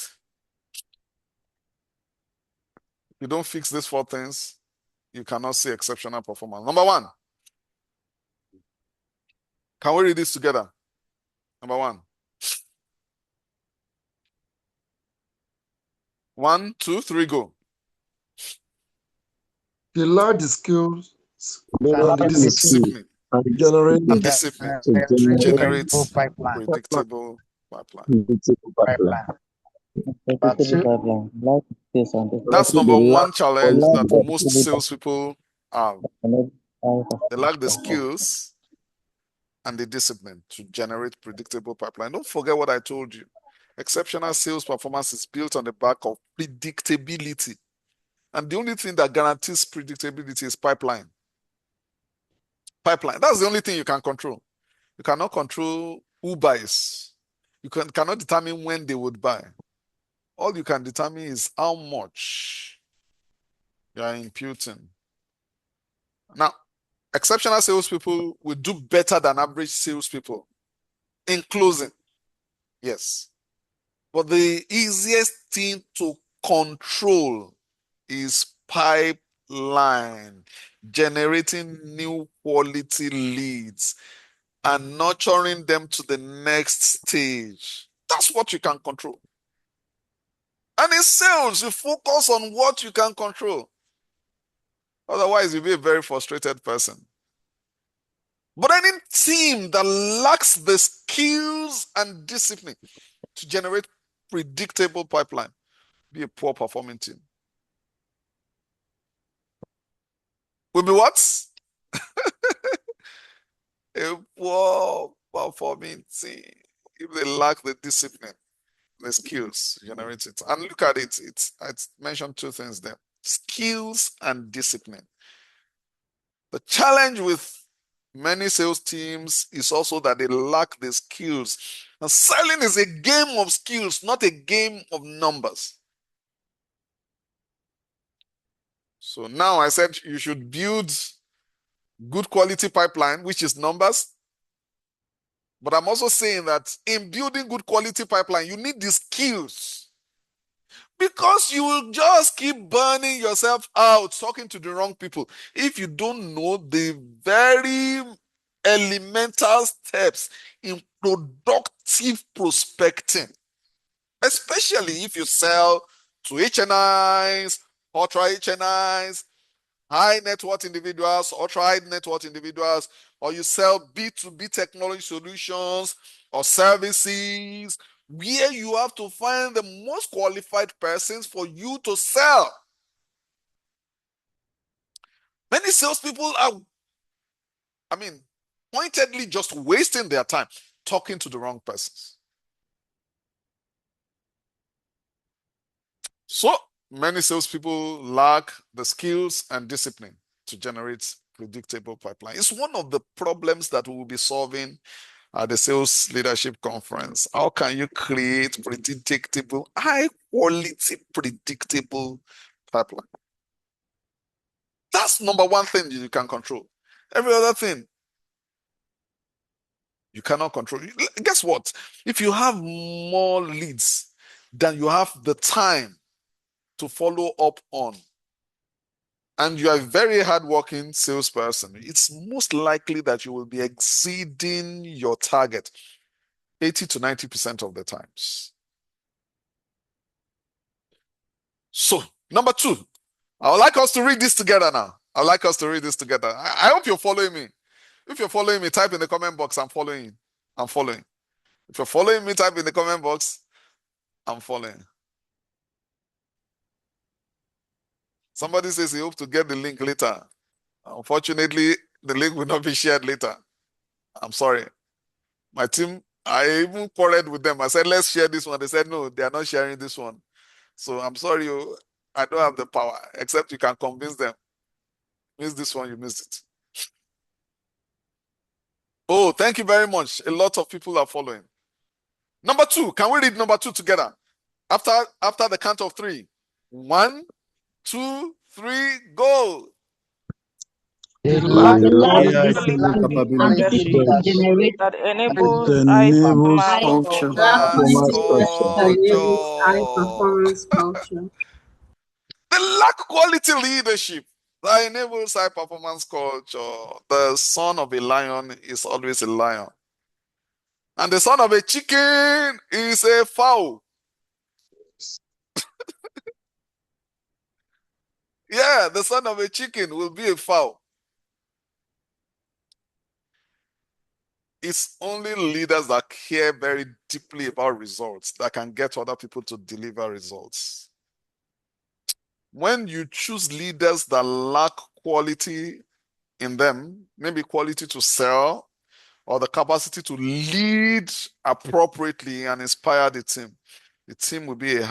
If you don't fix these 4 things, you cannot see exceptional performance. Number 1. Can we read this together? Number 1. 1, 2, 3, go. They lack the skills and the And discipline discipline. generate And discipline to generate predictable pipeline. That's number 1 challenge that most salespeople have. They lack the skills and the discipline to generate predictable pipeline. Don't forget what I told you. Exceptional sales performance is built on the back of predictability. And the only thing that guarantees predictability is pipeline. Pipeline. That's the only thing you can control. You cannot control who buys. You cannot determine when they would buy. All you can determine is how much you are imputing. Now, exceptional salespeople will do better than average salespeople in closing. Yes. But the easiest thing to control is pipeline, generating new quality leads and nurturing them to the next stage. That's what you can control. And in sales, you focus on what you can control. Otherwise, you'll be a very frustrated person. But any team that lacks the skills and discipline to generate predictable pipeline be a poor performing team. Will be what? A poor performing team if they lack the discipline, the skills to generate it. And look at it. I mentioned 2 things there: skills and discipline. The challenge with many sales teams is also that they lack the skills. And selling is a game of skills, not a game of numbers. So now I said you should build good quality pipeline, which is numbers. But I'm also saying that in building good quality pipeline, you need the skills. Because you will just keep burning yourself out talking to the wrong people if you don't know the very elemental steps in productive prospecting, especially if you sell to HNIs, ultra HNIs, high net worth individuals, ultra high net worth individuals, or you sell B2B technology solutions or services, where you have to find the most qualified persons for you to sell. Many salespeople are, pointedly just wasting their time talking to the wrong persons. So many salespeople lack the skills and discipline to generate predictable pipeline. It's one of the problems that we will be solving at the Sales Leadership Conference. How can you create predictable, high quality, predictable pipeline? That's number 1 thing you can control. Every other thing you cannot control. Guess what? If you have more leads than you have the time to follow up on, and you are a very hardworking salesperson, it's most likely that you will be exceeding your target 80 to 90% of the times. So, number 2, I would like us to read this together now. I would like us to read this together. I hope you're following me. If you're following me, type in the comment box, I'm following. I'm following. If you're following me, type in the comment box, I'm following. Somebody says he hopes to get the link later. Unfortunately, the link will not be shared later. I'm sorry. My team, I even quarreled with them. I said, let's share this one. They said, no, they are not sharing this one. So I'm sorry, I don't have the power, except you can convince them. Miss this one, you missed it. Oh, thank you very much. A lot of people are following. Number 2, can we read number 2 together? After the count of 3. 1, 2, 3, go. They lack lack the quality capability leadership that enables that high enables performance Performance high culture. performance culture. They lack quality leadership that enables high performance culture. The son of a lion is always a lion. And the son of a chicken is a fowl. Yeah, the son of a chicken will be a fowl. It's only leaders that care very deeply about results that can get other people to deliver results. When you choose leaders that lack quality in them, maybe quality to sell or the capacity to lead appropriately and inspire the team will be a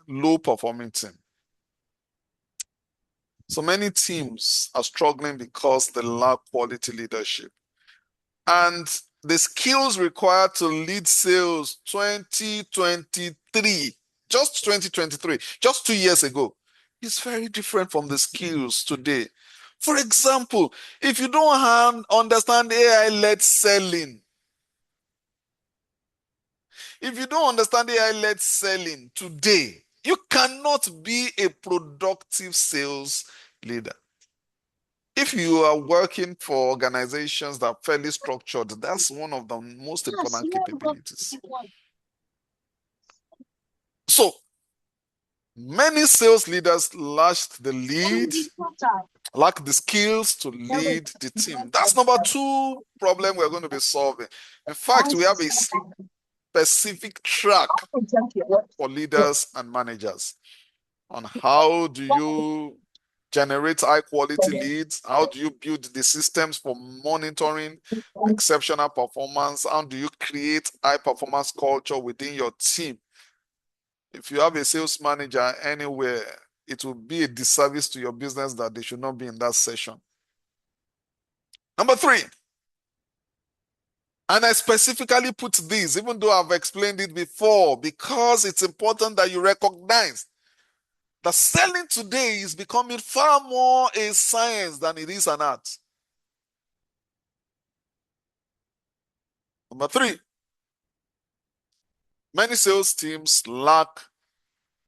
low performing team. So many teams are struggling because they lack quality leadership. And the skills required to lead sales 2023, just 2023, just 2 years ago, is very different from the skills today. For example, if you don't understand AI-led selling, today, you cannot be a productive sales leader. If you are working for organizations that are fairly structured, that's one of the most important capabilities. So many sales leaders lack the skills to lead the team. That's number 2 problem we're going to be solving. In fact, we have a specific track for leaders and managers on how do you generate high quality leads, how do you build the systems for monitoring exceptional performance, how do you create high performance culture within your team. If you have a sales manager anywhere, it will be a disservice to your business that they should not be in that session. Number 3, and I specifically put this, even though I've explained it before, because it's important that you recognize that selling today is becoming far more a science than it is an art. Number 3, many sales teams lack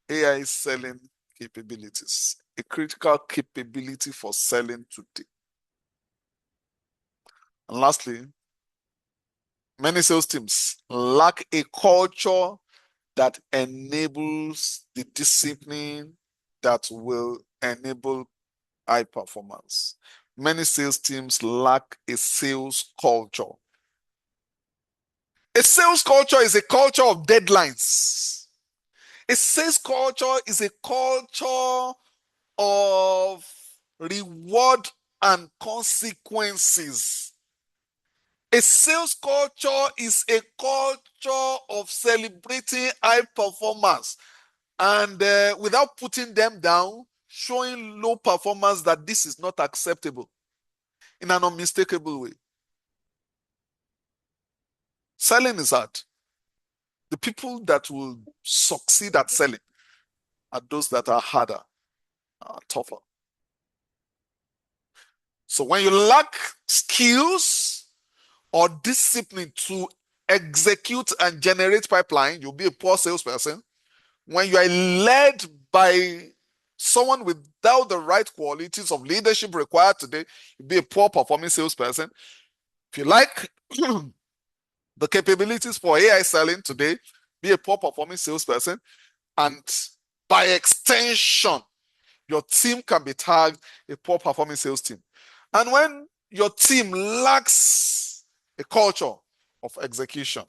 AI selling capabilities, a critical capability for selling today. And lastly, many sales teams lack a culture that enables the discipline that will enable high performance. Many sales teams lack a sales culture. A sales culture is a culture of deadlines. A sales culture is a culture of reward and consequences. A sales culture is a culture of celebrating high performance and without putting them down, showing low performance that this is not acceptable in an unmistakable way. Selling is hard. The people that will succeed at selling are those that are harder, tougher. So when you lack skills or discipline to execute and generate pipeline, you'll be a poor salesperson. When you are led by someone without the right qualities of leadership required today, you'll be a poor performing salesperson. If you like the capabilities for AI selling today, be a poor performing salesperson. And by extension, your team can be tagged a poor performing sales team. And when your team lacks a culture of execution,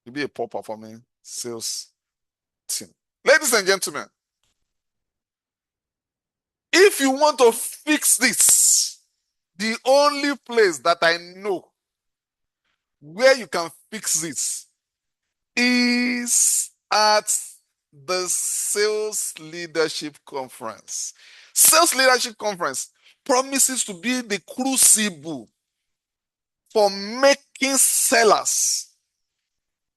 you'll be a poor performing sales team. Ladies and gentlemen, if you want to fix this, the only place that I know where you can fix this is at the Sales Leadership Conference. Sales Leadership Conference promises to be the crucible for making sellers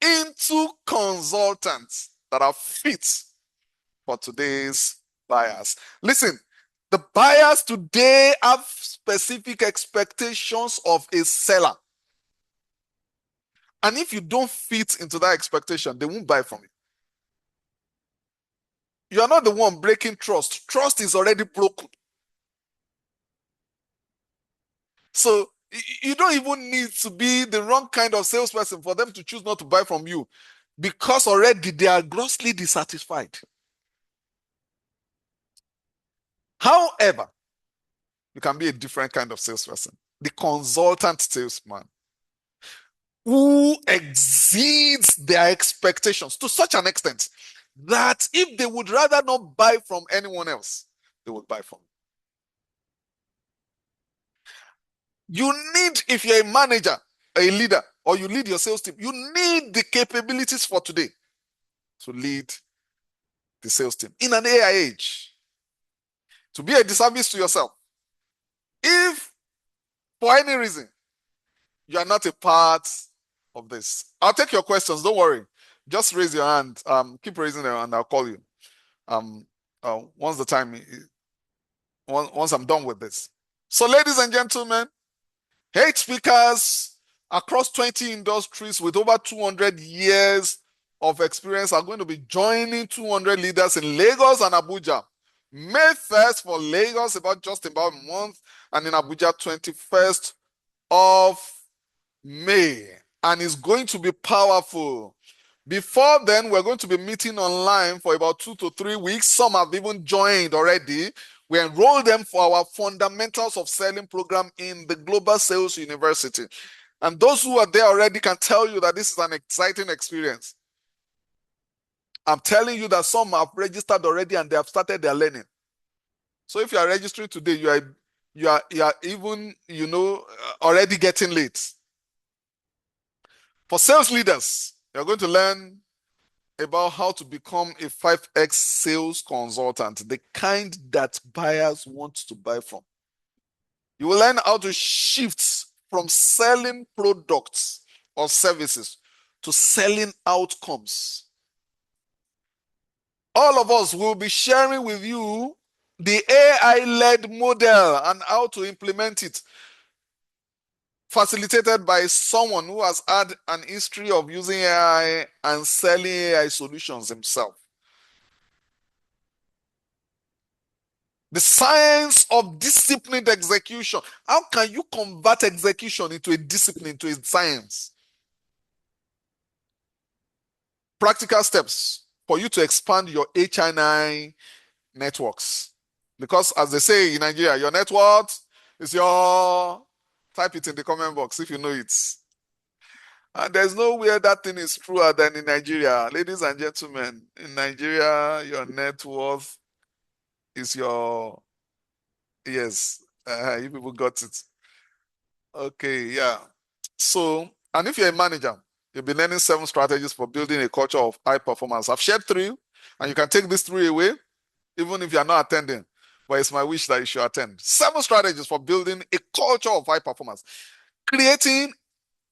into consultants that are fit for today's buyers. Listen, the buyers today have specific expectations of a seller. And if you don't fit into that expectation, they won't buy from you. You are not the one breaking trust. Trust is already broken. So you don't even need to be the wrong kind of salesperson for them to choose not to buy from you, because already they are grossly dissatisfied. However, you can be a different kind of salesperson, the consultant salesman, who exceeds their expectations to such an extent that if they would rather not buy from anyone else, they would buy from you. You need, if you're a manager, a leader, or you lead your sales team, you need the capabilities for today to lead the sales team in an AI age, to be a disservice to yourself. If for any reason you are not a part of this, I'll take your questions. Don't worry. Just raise your hand. Keep raising them and I'll call you. Once I'm done with this. So, ladies and gentlemen, 8 speakers across 20 industries with over 200 years of experience are going to be joining 200 leaders in Lagos and Abuja. May 1st for Lagos, just about a month, and in Abuja, 21st of May. And it's going to be powerful. Before then, we're going to be meeting online for about 2 to 3 weeks. Some have even joined already. We enroll them for our Fundamentals of Selling program in the Global Sales University. And those who are there already can tell you that this is an exciting experience. I'm telling you that some have registered already and they have started their learning. So if you are registering today, you are even, already getting late. For sales leaders, you're going to learn about how to become a 5x sales consultant, the kind that buyers want to buy from. You will learn how to shift from selling products or services to selling outcomes. All of us will be sharing with you the AI-led model and how to implement it, facilitated by someone who has had an history of using AI and selling AI solutions himself. The science of disciplined execution. How can you convert execution into a discipline, into a science? Practical steps for you to expand your HNI networks. Because as they say in Nigeria, your network is your... Type it in the comment box if you know it. And there's nowhere that thing is truer than in Nigeria. Ladies and gentlemen, in Nigeria, your net worth is your... Yes, you people got it. Okay, yeah. So, and if you're a manager, you'll be learning 7 strategies for building a culture of high performance. I've shared 3, and you can take these 3 away, even if you're not attending. But it's my wish that you should attend. 7 strategies for building a culture of high performance. Creating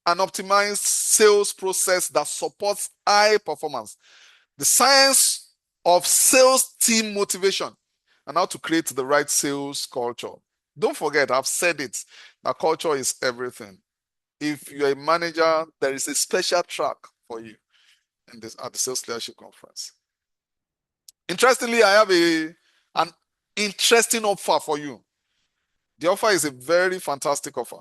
an optimized sales process that supports high performance. The science of sales team motivation and how to create the right sales culture. Don't forget, I've said it, that culture is everything. If you're a manager, there is a special track for you at the Sales Leadership Conference. Interestingly, I have an interesting offer for you. The offer is a very fantastic offer.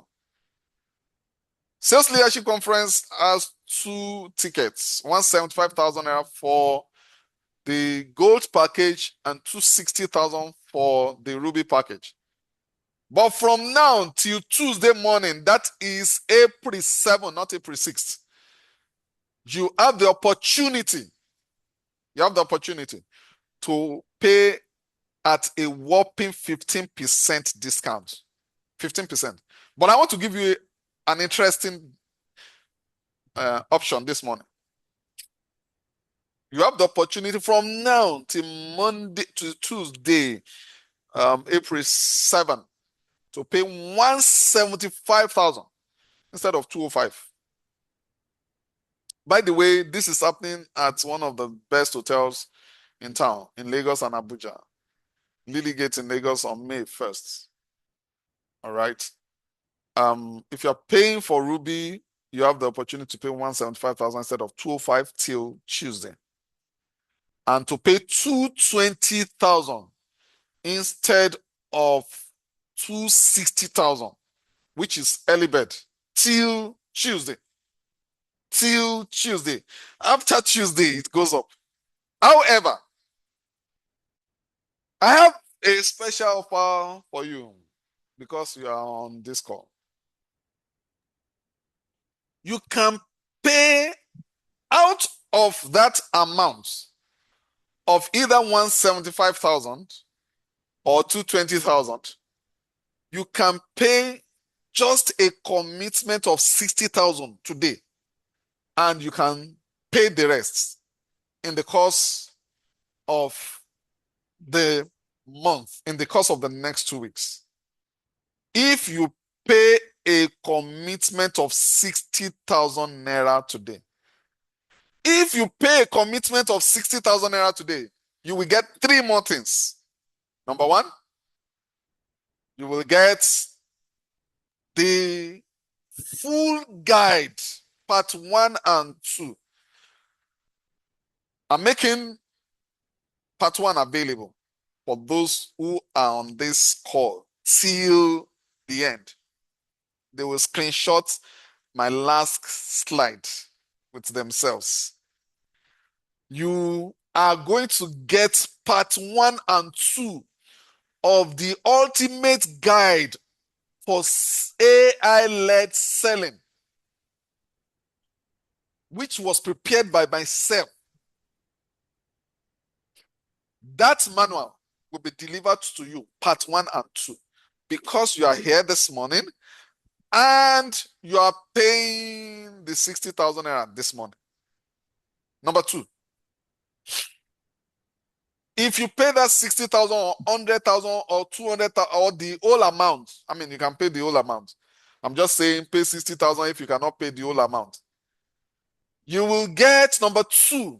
Sales Leadership Conference has 2 tickets, 175,000 naira for the gold package and 260,000 for the ruby package. But from now till Tuesday morning, that is April 7, not April 6th, you have the opportunity to pay at a whopping 15% discount. 15%. But I want to give you an interesting option this morning. You have the opportunity from now till Monday to Tuesday, April 7, to pay 175,000 instead of 205. By the way, this is happening at one of the best hotels in town, in Lagos and Abuja. Lily Gate in Lagos on May 1st. All right. If you're paying for Ruby, you have the opportunity to pay 175,000 instead of 205 till Tuesday. And to pay 220,000 instead of 260,000, which is early bird, till Tuesday. Till Tuesday. After Tuesday, it goes up. However, I have a special offer for you because you are on this call. You can pay out of that amount of either 175,000 or 220,000. You can pay just a commitment of 60,000 today, and you can pay the rest in the course of the month, in the course of the next 2 weeks. If you pay a commitment of 60,000 naira today, if you pay a commitment of 60,000 naira today, you will get 3 more things. Number one, you will get the full guide, part 1 and 2. I'm making part 1 available for those who are on this call till the end. They will screenshot my last slide with themselves. You are going to get part 1 and 2 of the ultimate guide for AI-led selling, which was prepared by myself. That manual will be delivered to you, part 1 and 2, because you are here this morning and you are paying the 60,000 naira this morning. Number 2, if you pay that 60,000 or 100,000 or 200,000 or the whole amount, I mean, you can pay the whole amount. I'm just saying pay 60,000 if you cannot pay the whole amount. You will get, number 2,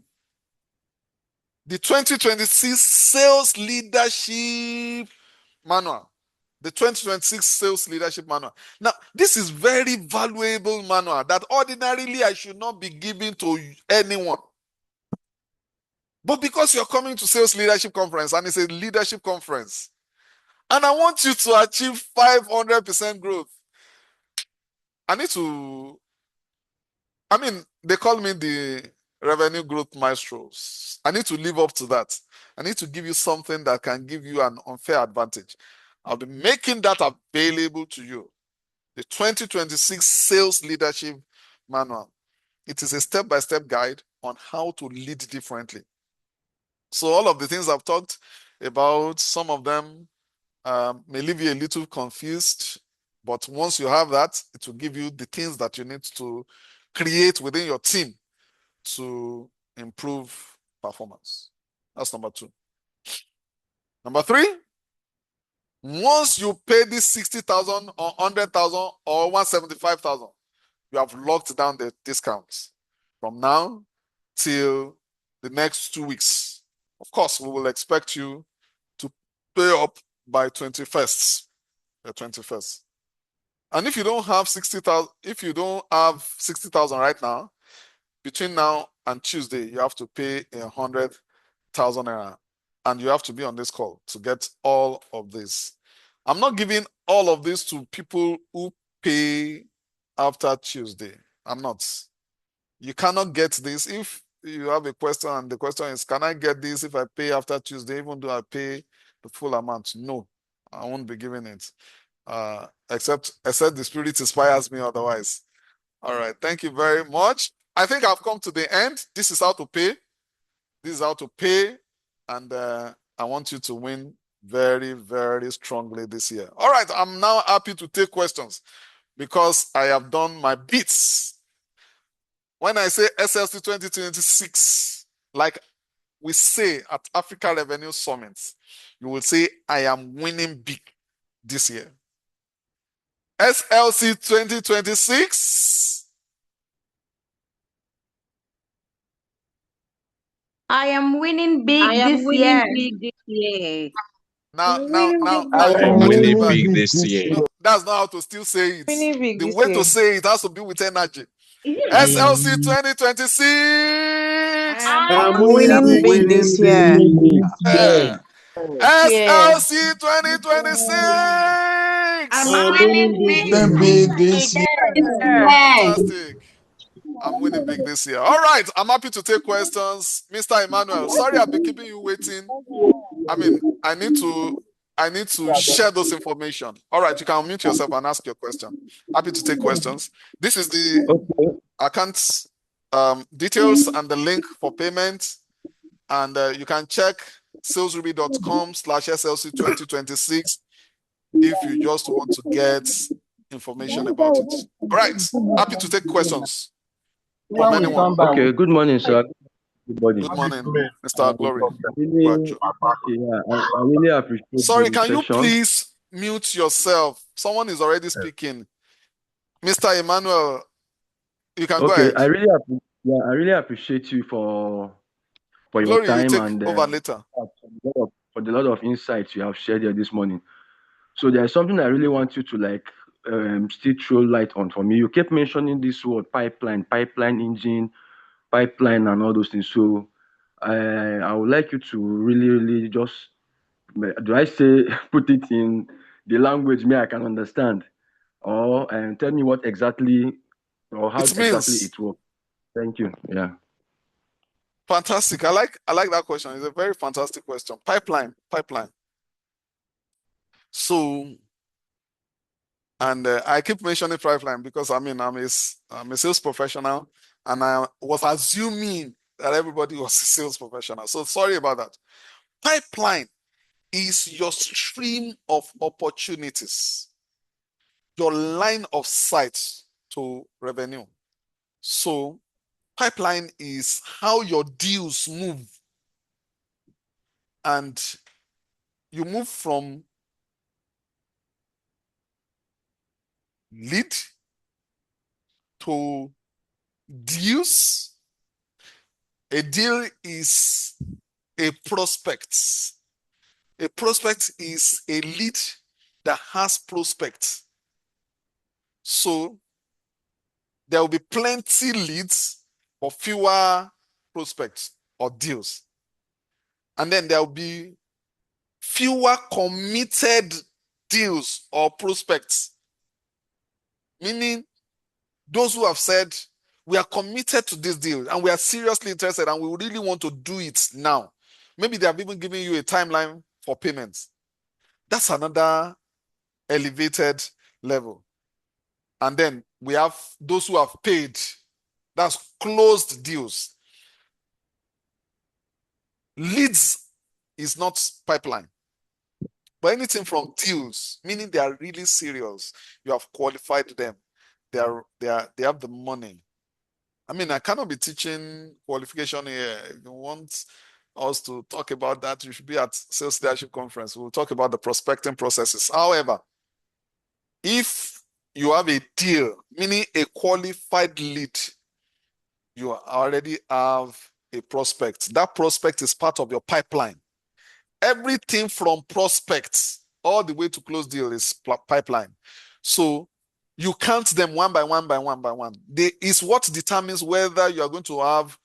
the 2026 Sales Leadership Manual. The 2026 Sales Leadership Manual. Now, this is very valuable manual that ordinarily I should not be giving to anyone. But because you're coming to Sales Leadership Conference and it's a leadership conference, and I want you to achieve 500% growth, they call me the revenue growth maestros. I need to live up to that. I need to give you something that can give you an unfair advantage. I'll be making that available to you. The 2026 Sales Leadership Manual. It is a step-by-step guide on how to lead differently. So all of the things I've talked about, some of them may leave you a little confused, but once you have that, it will give you the things that you need to create within your team to improve performance. That's number 2. Number 3, once you pay this 60,000 or 100,000 or 175,000, you have locked down the discounts from now till the next 2 weeks. Of course, we will expect you to pay up by 21st. The 21st. And if you don't have 60,000 right now, between now and Tuesday, you have to pay 100,000 naira, and you have to be on this call to get all of this. I'm not giving all of this to people who pay after Tuesday. I'm not. You cannot get this. If you have a question and the question is, can I get this if I pay after Tuesday, even though I pay the full amount? No, I won't be giving it. Except the spirit inspires me otherwise. All right, thank you very much. I think I've come to the end. This is how to pay. This is how to pay. And I want you to win very, very strongly this year. All right, I'm now happy to take questions because I have done my bits. When I say SLC 2026, like we say at Africa Revenue Summit, you will say, I am winning big this year. SLC 2026. I am winning big this year. Now, I am actually, winning but big this year. no, that's not how to still say it. Winning big The this way year. to say it has to be with energy. I SLC 2026. am Winning big this year. Eh, Yeah. SLC 2026. winning big Then big this year. Fantastic. I'm winning big this year. All right. I'm happy to take questions. Mr. Emmanuel, sorry I've been keeping you waiting. I mean, I need to share those information. All right, you can unmute yourself and ask your question. Happy to take questions. This is the account details and the link for payment. And you can check salesruby.com/SLC2026 if you just want to get information about it. All right, happy to take questions from anyone. Okay, good morning, sir. Good morning, Mr. Glory. I really appreciate Sorry, the can you session. please mute yourself? Someone is already speaking. Mr. Emmanuel, you can go ahead. I really appreciate you for your Glory, you time take and over later. for the lot of insights you have shared here this morning. So there's something I really want you to still throw light on for me. You kept mentioning this word pipeline engine, pipeline, and all those things. So I would like you to really just, do I say, put it in the language me I can understand, or tell me what exactly or how exactly it works. Thank you. Yeah. Fantastic. I like that question. It's a very fantastic question. Pipeline. So, and I keep mentioning pipeline because I'm a sales professional, and I was assuming that everybody was a sales professional. So sorry about that. Pipeline is your stream of opportunities, your line of sight to revenue. So pipeline is how your deals move, and you move from lead to deals. A deal is a prospect. A prospect is a lead that has prospects. So there will be plenty leads but fewer prospects or deals. And then there will be fewer committed deals or prospects, meaning those who have said, we are committed to this deal and we are seriously interested and we really want to do it now. Maybe they have even given you a timeline for payments. That's another elevated level. And then we have those who have paid. That's closed deals. Leads is not pipeline. But anything from deals, meaning they are really serious, you have qualified them. They have the money. I mean, I cannot be teaching qualification here. If you want us to talk about that, you should be at Sales Leadership Conference. We'll talk about the prospecting processes. However, if you have a deal, meaning a qualified lead, you already have a prospect. That prospect is part of your pipeline. Everything from prospects all the way to close deal is pipeline. So you count them one by one. It's what determines whether you are going to have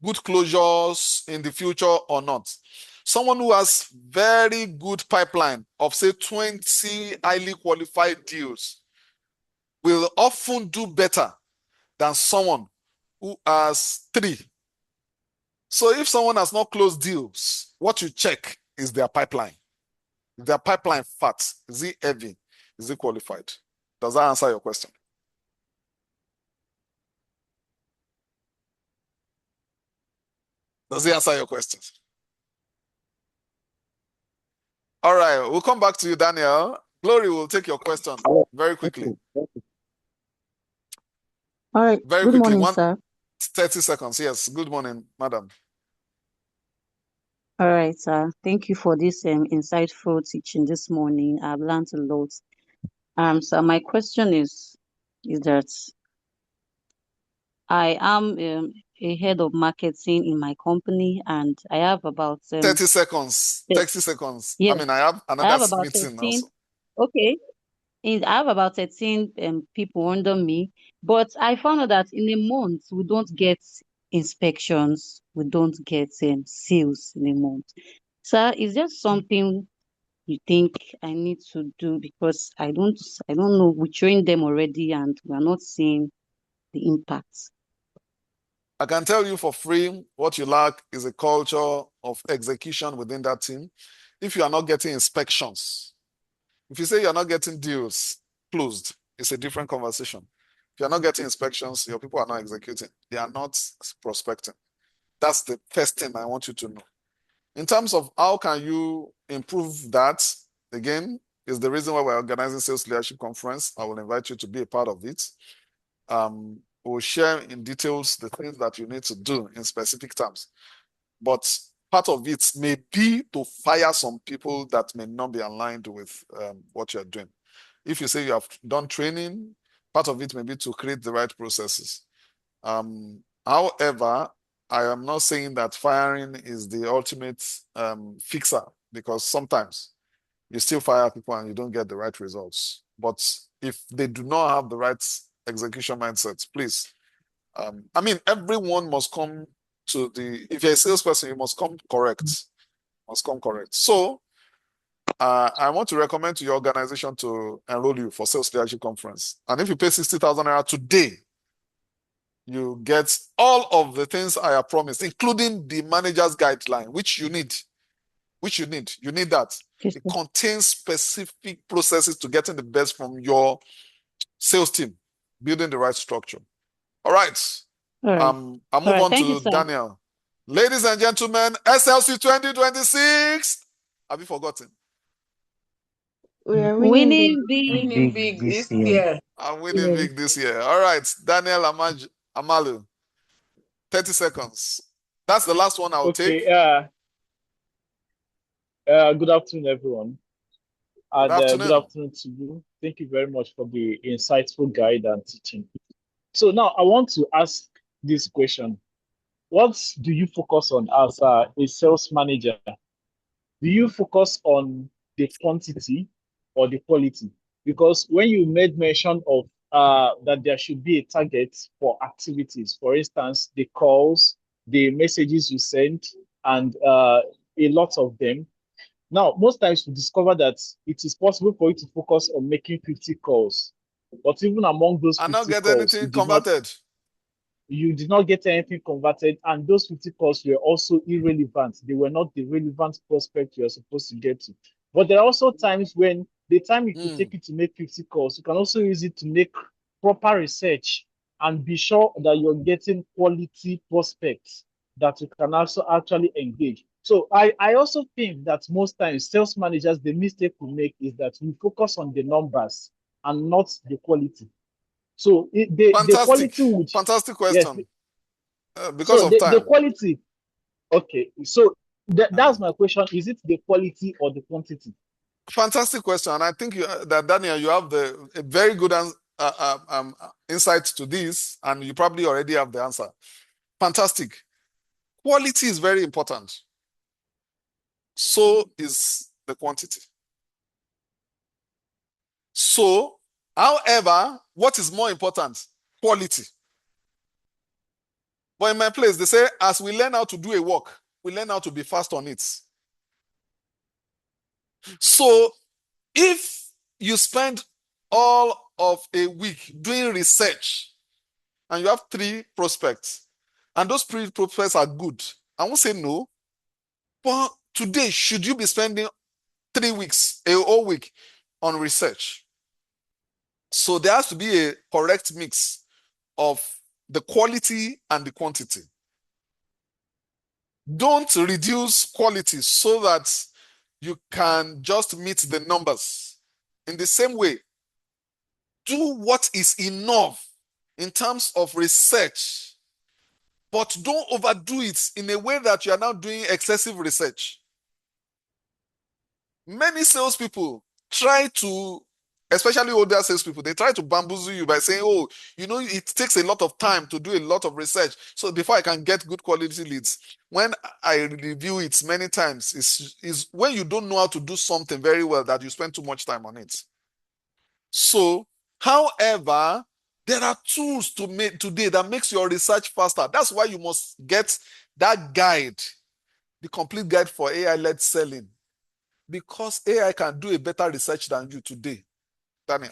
good closures in the future or not. Someone who has very good pipeline of say 20 highly qualified deals will often do better than someone who has 3. So if someone has not closed deals, what you check is their pipeline. Is their pipeline fat? Is it heavy? Is it qualified? Does that answer your question? Does it answer your questions? All right, we'll come back to you, Daniel. Glory will take your question very quickly. All right. Very Good quickly. morning, sir. 30 seconds. Yes. Good morning, madam. All right, sir. Thank you for this insightful teaching this morning. I've learned a lot. So my question is that I am a head of marketing in my company, and I have about 30 seconds. 30 seconds. I yes, mean, I have I another have about meeting 13. also. Okay, I have about 13 people under me, but I found out that in a month we don't get inspections, we don't get sales in a month. So is there something you think I need to do, because I don't know, we trained them already and we're not seeing the impact. I can tell you for free, what you lack is a culture of execution within that team. If you are not getting inspections, if you say you're not getting deals closed, it's a different conversation. If you're not getting inspections, your people are not executing. They are not prospecting. That's the first thing I want you to know. In terms of how can you improve that, again, is the reason why we're organizing Sales Leadership Conference. I will invite you to be a part of it. We'll share in details the things that you need to do in specific terms. But part of it may be to fire some people that may not be aligned with what you're doing. If you say you have done training, part of it may be to create the right processes. However, I am not saying that firing is the ultimate fixer, because sometimes you still fire people and you don't get the right results. But if they do not have the right execution mindsets, please. I mean, everyone must come to if you're a salesperson, you must come correct. Must come correct. So I want to recommend to your organization to enroll you for Sales Leadership Conference. And if you pay 60,000 naira today, you get all of the things I have promised, including the manager's guideline, which you need. You need that. It contains specific processes to getting the best from your sales team, building the right structure. All right. All right. I'll move on Thank you, to sir. Daniel. Ladies and gentlemen, SLC 2026. Have you forgotten? We're Winning big. winning big this year. I'm winning big this year. All right, Daniel Amalu. 30 seconds. That's the last one I'll take. Okay. Good afternoon, everyone. Good And afternoon. good afternoon to you. Thank you very much for the insightful guide and teaching. So now I want to ask this question. What do you focus on as a sales manager? Do you focus on the quantity or the quality? Because when you made mention of that there should be a target for activities, for instance, the calls, the messages you send, and a lot of them. Now, most times we discover that it is possible for you to focus on making 50 calls. But even among those I not 50 get calls, anything converted. You did not get anything converted, and those 50 calls were also irrelevant. They were not the relevant prospect you're supposed to get to. But there are also times when the time you could take it to make 50 calls, you can also use it to make proper research and be sure that you're getting quality prospects that you can also actually engage. So I also think that most times sales managers, the mistake we make is that we focus on the numbers and not the quality. So the quality would, fantastic yes. question. Because So of the time. quality, okay. So that's my question. Is it the quality or the quantity? Fantastic question. And I think that Daniel, you have a very good insight to this, and you probably already have the answer. Fantastic. Quality is very important. So is the quantity. So, however, what is more important? Quality. But in my place, they say, as we learn how to do a work, we learn how to be fast on it. So, if you spend all of a week doing research and you have 3 prospects, and those 3 prospects are good, I won't say no. But today, should you be spending 3 weeks, a whole week, on research? So there has to be a correct mix of the quality and the quantity. Don't reduce quality so that you can just meet the numbers. In the same way, do what is enough in terms of research, but don't overdo it in a way that you are now doing excessive research. Many salespeople try to especially older salespeople, they try to bamboozle you by saying, oh, it takes a lot of time to do a lot of research. So before I can get good quality leads, when I review it many times, is when you don't know how to do something very well that you spend too much time on it. So, however, there are tools to make today that makes your research faster. That's why you must get that guide, the complete guide for AI-led selling, because AI can do a better research than you today. Daniel,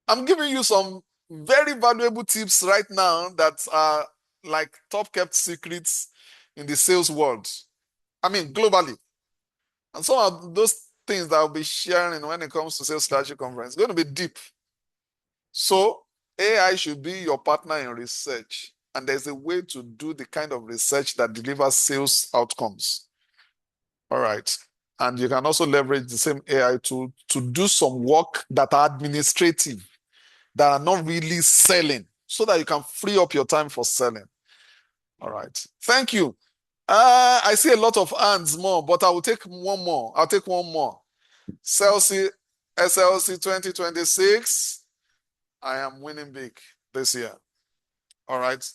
I'm giving you some very valuable tips right now that are like top kept secrets in the sales world. I mean, globally. And some of those things that I'll be sharing when it comes to sales strategy conference is going to be deep. So AI should be your partner in research. And there's a way to do the kind of research that delivers sales outcomes. All right. And you can also leverage the same AI tool to do some work that are administrative, that are not really selling, so that you can free up your time for selling. All right. Thank you. I see a lot of hands more, but I will take one more. I'll take one more. SLC 2026. I am winning big this year. All right.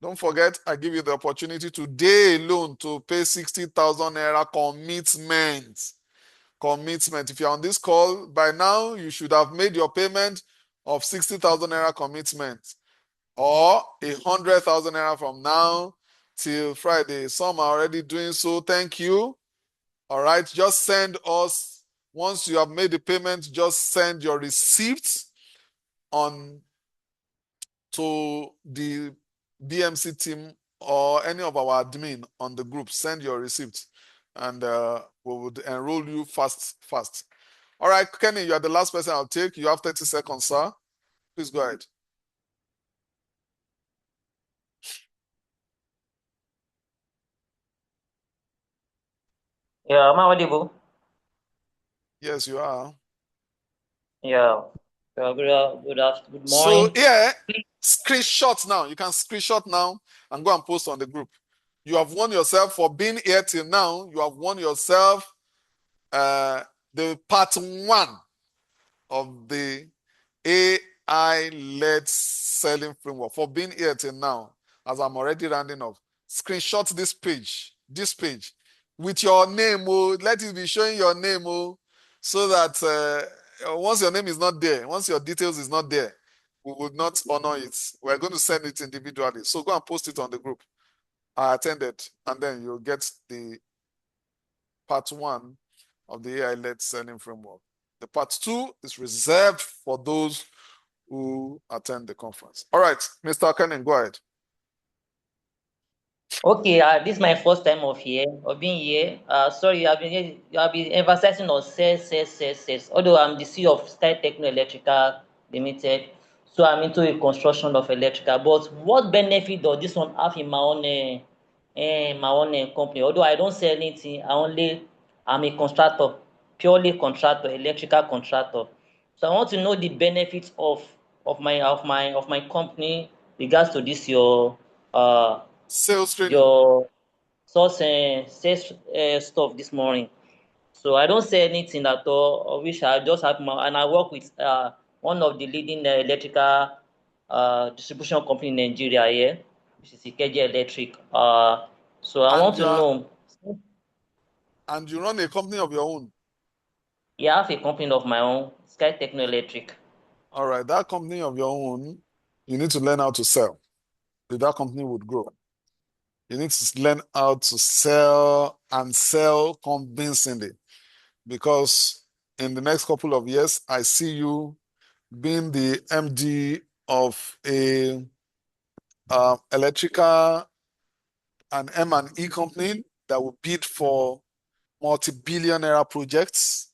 Don't forget, I give you the opportunity today alone to pay 60,000 naira commitment. Commitment. If you're on this call, by now you should have made your payment of 60,000 naira commitment, or 100,000 naira from now till Friday. Some are already doing so. Thank you. All right. Just send us, once you have made the payment, just send your receipt on to the BMC team or any of our admin on the group. Send your receipt, and we would enroll you fast. All right, Kenny, you are the last person I'll take. You have 30 seconds, sir. Please go ahead. Yeah, am I audible? Yes, you are. Yeah. Good So morning. yeah, screenshot now. You can screenshot now and go and post on the group. You have won yourself for being here till now. You have won yourself the part 1 of the AI-led selling framework for being here till now. As I'm already rounding off, screenshot this page with your name. Oh, let it be showing your name. Oh, so that once your name is not there, once your details is not there, we would not honor it. We're going to send it individually. So go and post it on the group. I attended, and then you'll get the part 1 of the AI-led selling framework. The part 2 is reserved for those who attend the conference. All right, Mr. Kenning, go ahead. Okay, this is my first time of being here. Sorry, you have been emphasizing on sales. Although I'm the CEO of Sky Techno Electrical Limited, so I'm into the construction of electrical. But what benefit does this one have in my own company? Although I don't sell anything, I'm a contractor, purely contractor, electrical contractor. So I want to know the benefits of my company regards to this sales training, your source sales stuff this morning. So I don't say anything at all. I wish I just have and I work with one of the leading electrical distribution company in Nigeria here, which is Ikeja Electric. So I want to know. And you run a company of your own? Yeah, I have a company of my own, Sky Techno Electric. All right, that company of your own, you need to learn how to sell. If that company would grow, you need to learn how to sell, and sell convincingly. Because in the next couple of years, I see you being the MD of a electrical and M&E company that will bid for multi-billion-naira projects.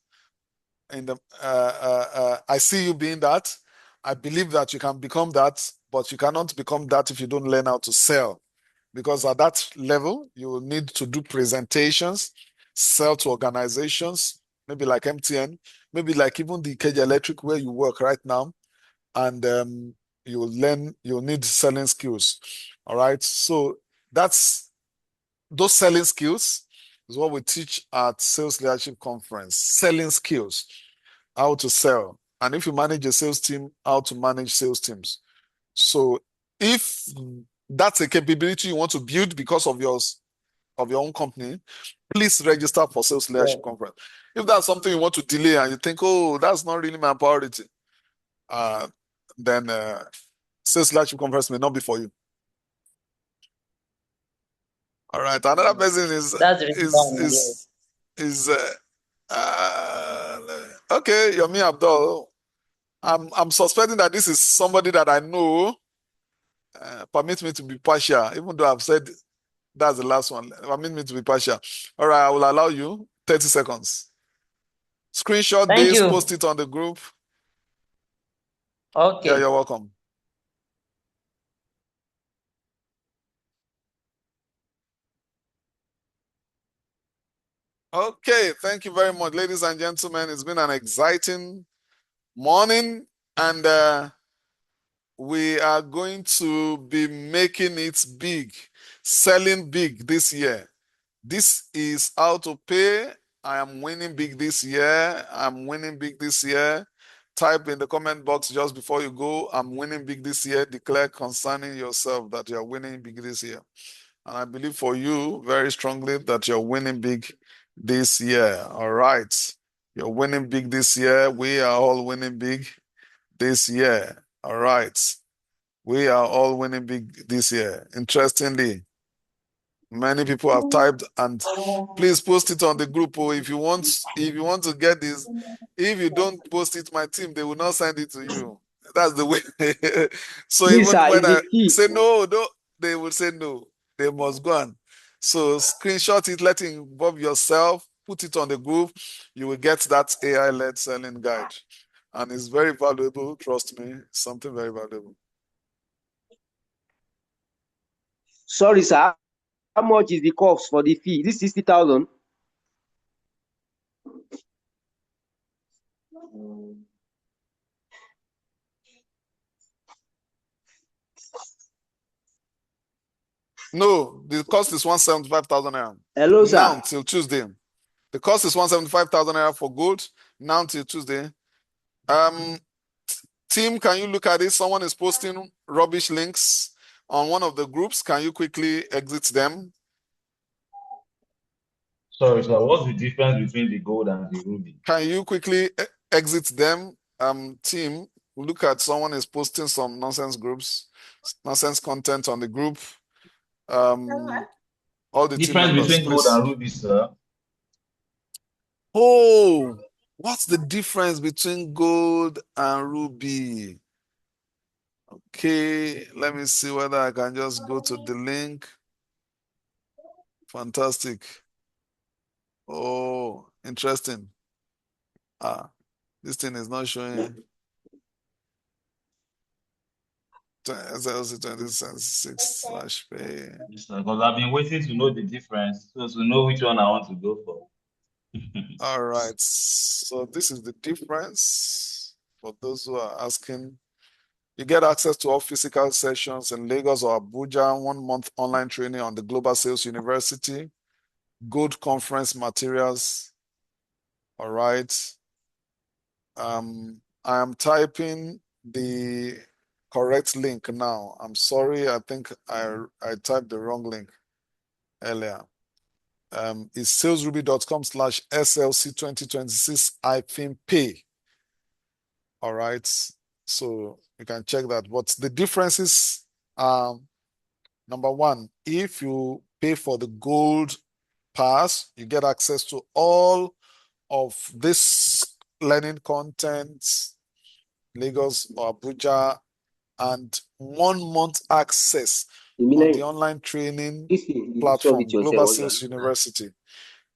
I see you being that. I believe that you can become that, but you cannot become that if you don't learn how to sell. Because at that level, you will need to do presentations, sell to organizations, maybe like MTN, maybe like even the KJ Electric where you work right now, and you'll need selling skills. All right. So that's those selling skills. It's what we teach at Sales Leadership Conference, selling skills, how to sell. And if you manage a sales team, how to manage sales teams. So if that's a capability you want to build because of your own company, please register for Sales Leadership Conference. If that's something you want to delay and you think, oh, that's not really my priority, then Sales Leadership Conference may not be for you. All right. Another person is okay. Yomi Abdul. I'm suspecting that this is somebody that I know. Permit me to be partial, even though I've said that's the last one. Permit me to be partial. All right, I will allow you 30 seconds. Screenshot Thank this, you. post it on the group. Okay. Yeah, you're welcome. Okay, thank you very much, ladies and gentlemen. It's been an exciting morning, and we are going to be making it big, selling big this year. This is how to pay. I am winning big this year. I'm winning big this year. Type in the comment box just before you go, I'm winning big this year. Declare concerning yourself that you're winning big this year. And I believe for you very strongly that you're winning big this year. All right. You're winning big this year. We are all winning big this year. All right. We are all winning big this year. Interestingly, many people have typed, and please post it on the group. Or if you want to get this, if you don't post it, my team, they will not send it to you. That's the way. So Please, even sir, when it's I the key. say no, they will say no. They must go on. So screenshot it, let it involve yourself, put it on the group. You will get that AI-led selling guide. And it's very valuable, trust me, something very valuable. Sorry, sir. How much is the cost for the fee? This 60,000. No, the cost is 175,000 naira. Hello, sir. Now till Tuesday. The cost is 175,000 naira for gold. Now till Tuesday. Team, can you look at it? Someone is posting rubbish links on one of the groups. Can you quickly exit them? Sorry, sir. What's the difference between the gold and the ruby? Can you quickly exit them? Team, look at someone is posting some nonsense content on the group. All the team Difference members, between gold please. and ruby, sir. Oh, what's the difference between gold and ruby? Okay, let me see whether I can just go to the link. Fantastic. Oh, interesting. This thing is not showing. 2026/pay. Because I've been waiting to know the difference, so to know which one I want to go for. All right. So this is the difference for those who are asking. You get access to all physical sessions in Lagos or Abuja, 1 month online training on the Global Sales University, Gold Conference materials. All right. I am typing the correct link now. I'm sorry, I think I typed the wrong link earlier. It's salesruby.com/SLC 2026-pay. All right. So you can check that. But the differences are, number one, if you pay for the gold pass, you get access to all of this learning content, Lagos or Abuja, and 1 month access on the online training platform, Global Sales University.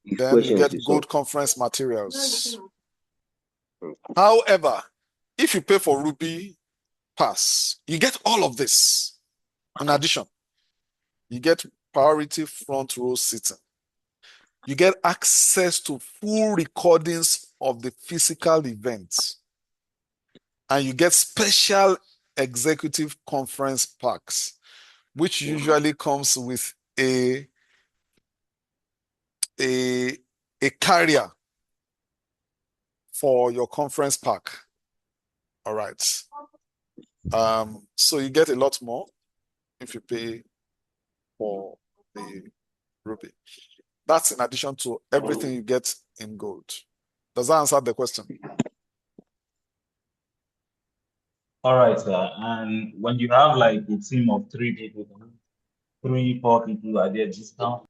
Then you get gold conference materials. However, if you pay for Ruby Pass, you get all of this. In addition, you get priority front row seating. You get access to full recordings of the physical events. And you get special executive conference packs, which usually comes with a a carrier for your conference pack. All right. So you get a lot more if you pay for the Ruby. That's in addition to everything you get in gold. Does that answer the question? All right, sir. And when you have like a team of 3 people, 3, 4 people, are there discount?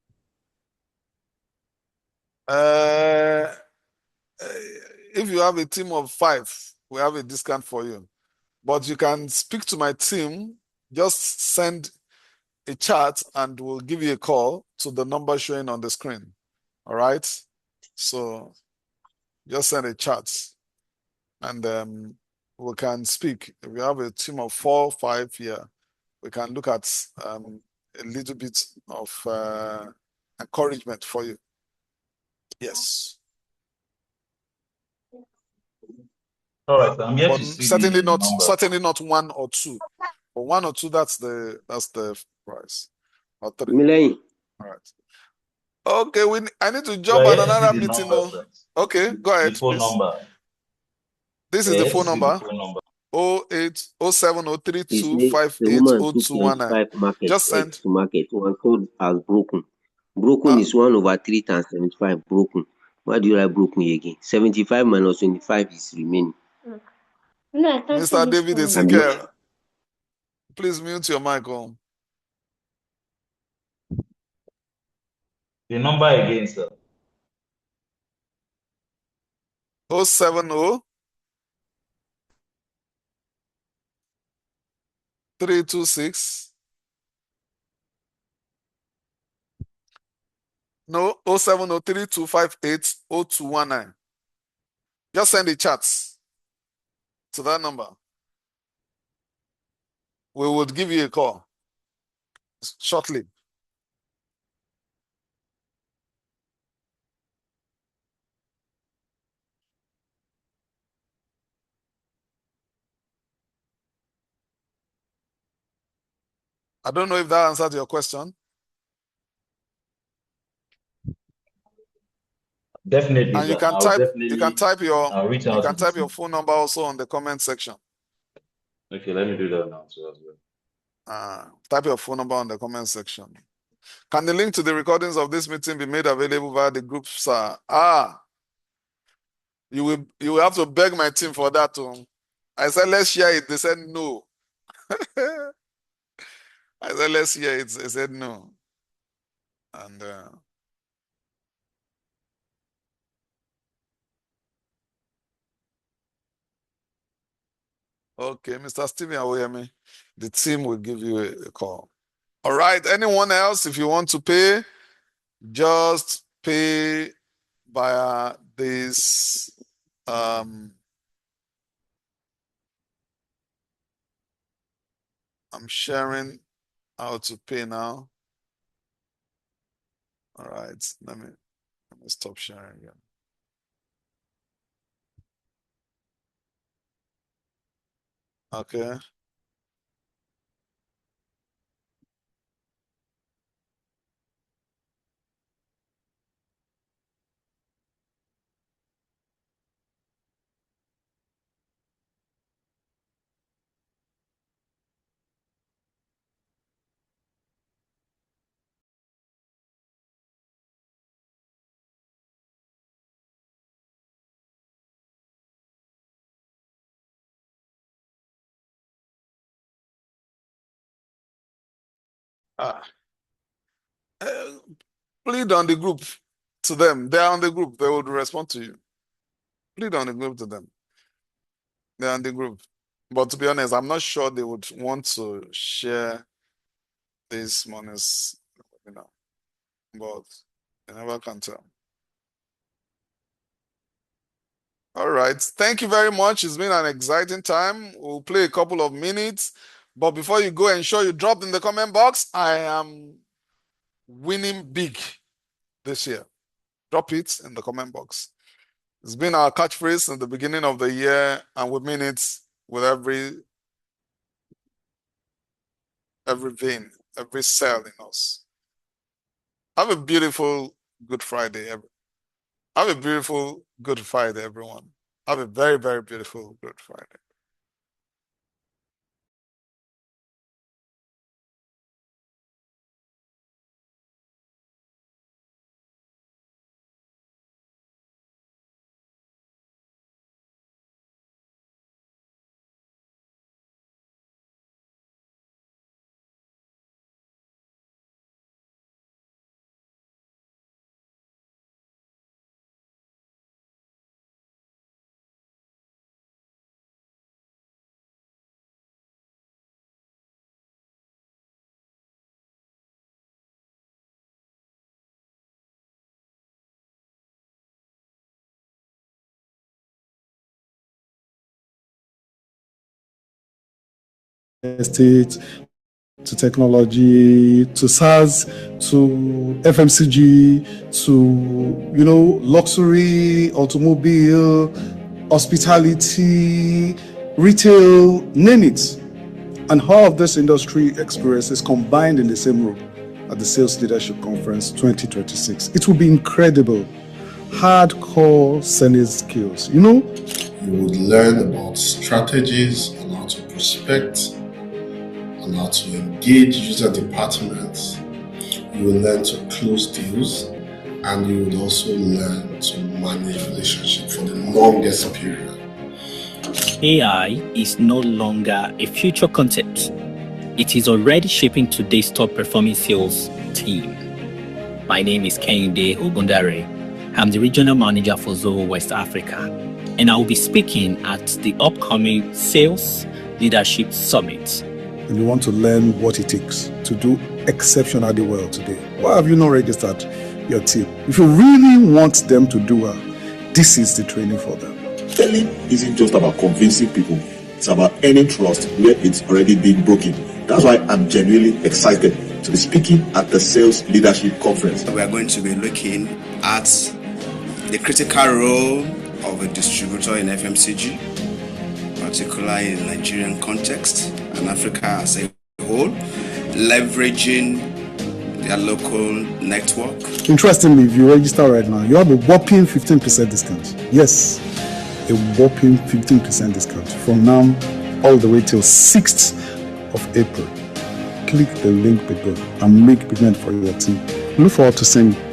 If you have a team of 5, we have a discount for you. But you can speak to my team, just send a chat and we'll give you a call to the number showing on the screen. All right? So just send a chat and we can speak. If we have a team of 4, 5 here, we can look at a little bit of encouragement for you. Yes. All right, I'm yet But to see certainly the not number. 1 or 2. For 1 or 2, that's the price. Or 3. Milay. All right. Okay, I need to We jump are on yet to see another the meeting. number, Oh. sir. Okay, go The ahead, phone please. number. This We is are the yet to phone see the number. phone number. He said the woman took 0807032580219. 75 market Just egg send. to market. One sold as broken. Broken is 1 over 3 times 75 broken. Why do you write broken again? 75 minus 25 is remaining. No, I can't see Mr. this David phone. Ezekiel, please mute your mic. The number again, sir. 070 326. No, 07032580219. Just send the chats to that number. We will give you a call shortly. I don't know if that answered your question. Definitely, And you sir. can I'll type definitely reach out to the your team. phone number also on the comment section. Okay, let me do that now too as well. Type your phone number on the comment section. Can the link to the recordings of this meeting be made available via the group, sir? You will have to beg my team for that too. I said let's share it. They said no. I said let's share it. They said no. And okay, Mr. Steven Awoyemi, the team will give you a call. All right. Anyone else, if you want to pay, just pay via this. I'm sharing how to pay now. All right. Let me stop sharing again. Okay. Ah. Plead on the group to them. They are on the group. They would respond to you. Plead on the group to them. They're on the group. But to be honest, I'm not sure they would want to share this money's, but you never can tell. All right. Thank you very much. It's been an exciting time. We'll play a couple of minutes. But before you go, ensure you drop in the comment box. I am winning big this year. Drop it in the comment box. It's been our catchphrase in the beginning of the year, and we mean it with every vein, every cell in us. Have a beautiful Good Friday. Have a beautiful Good Friday, everyone. Have a very, very beautiful Good Friday. Estate, to technology, to SaaS, to FMCG, to luxury, automobile, hospitality, retail, name it. And all of this industry experiences combined in the same room at the Sales Leadership Conference 2026. It will be incredible. Hardcore selling skills. You would learn about strategies on how to prospect, on how to engage user departments. You will learn to close deals, and you would also learn to manage relationships for the longest period. AI is no longer a future concept. It is already shaping today's top performing sales team. My name is Kehinde Ogundare. I'm the regional manager for Zoho West Africa, and I will be speaking at the upcoming Sales Leadership Summit. And you want to learn what it takes to do exceptionally well today. Why have you not registered your team? If you really want them to do well, this is the training for them. Selling isn't just about convincing people. It's about earning trust where it's already been broken. That's why I'm genuinely excited to be speaking at the Sales Leadership Conference. We are going to be looking at the critical role of a distributor in FMCG, particularly in the Nigerian context and Africa as a whole, leveraging their local network. Interestingly, if you register right now, you have a whopping 15% discount. Yes, a whopping 15% discount from now all the way till 6th of April. Click the link below and make payment for your team. Look forward to seeing you.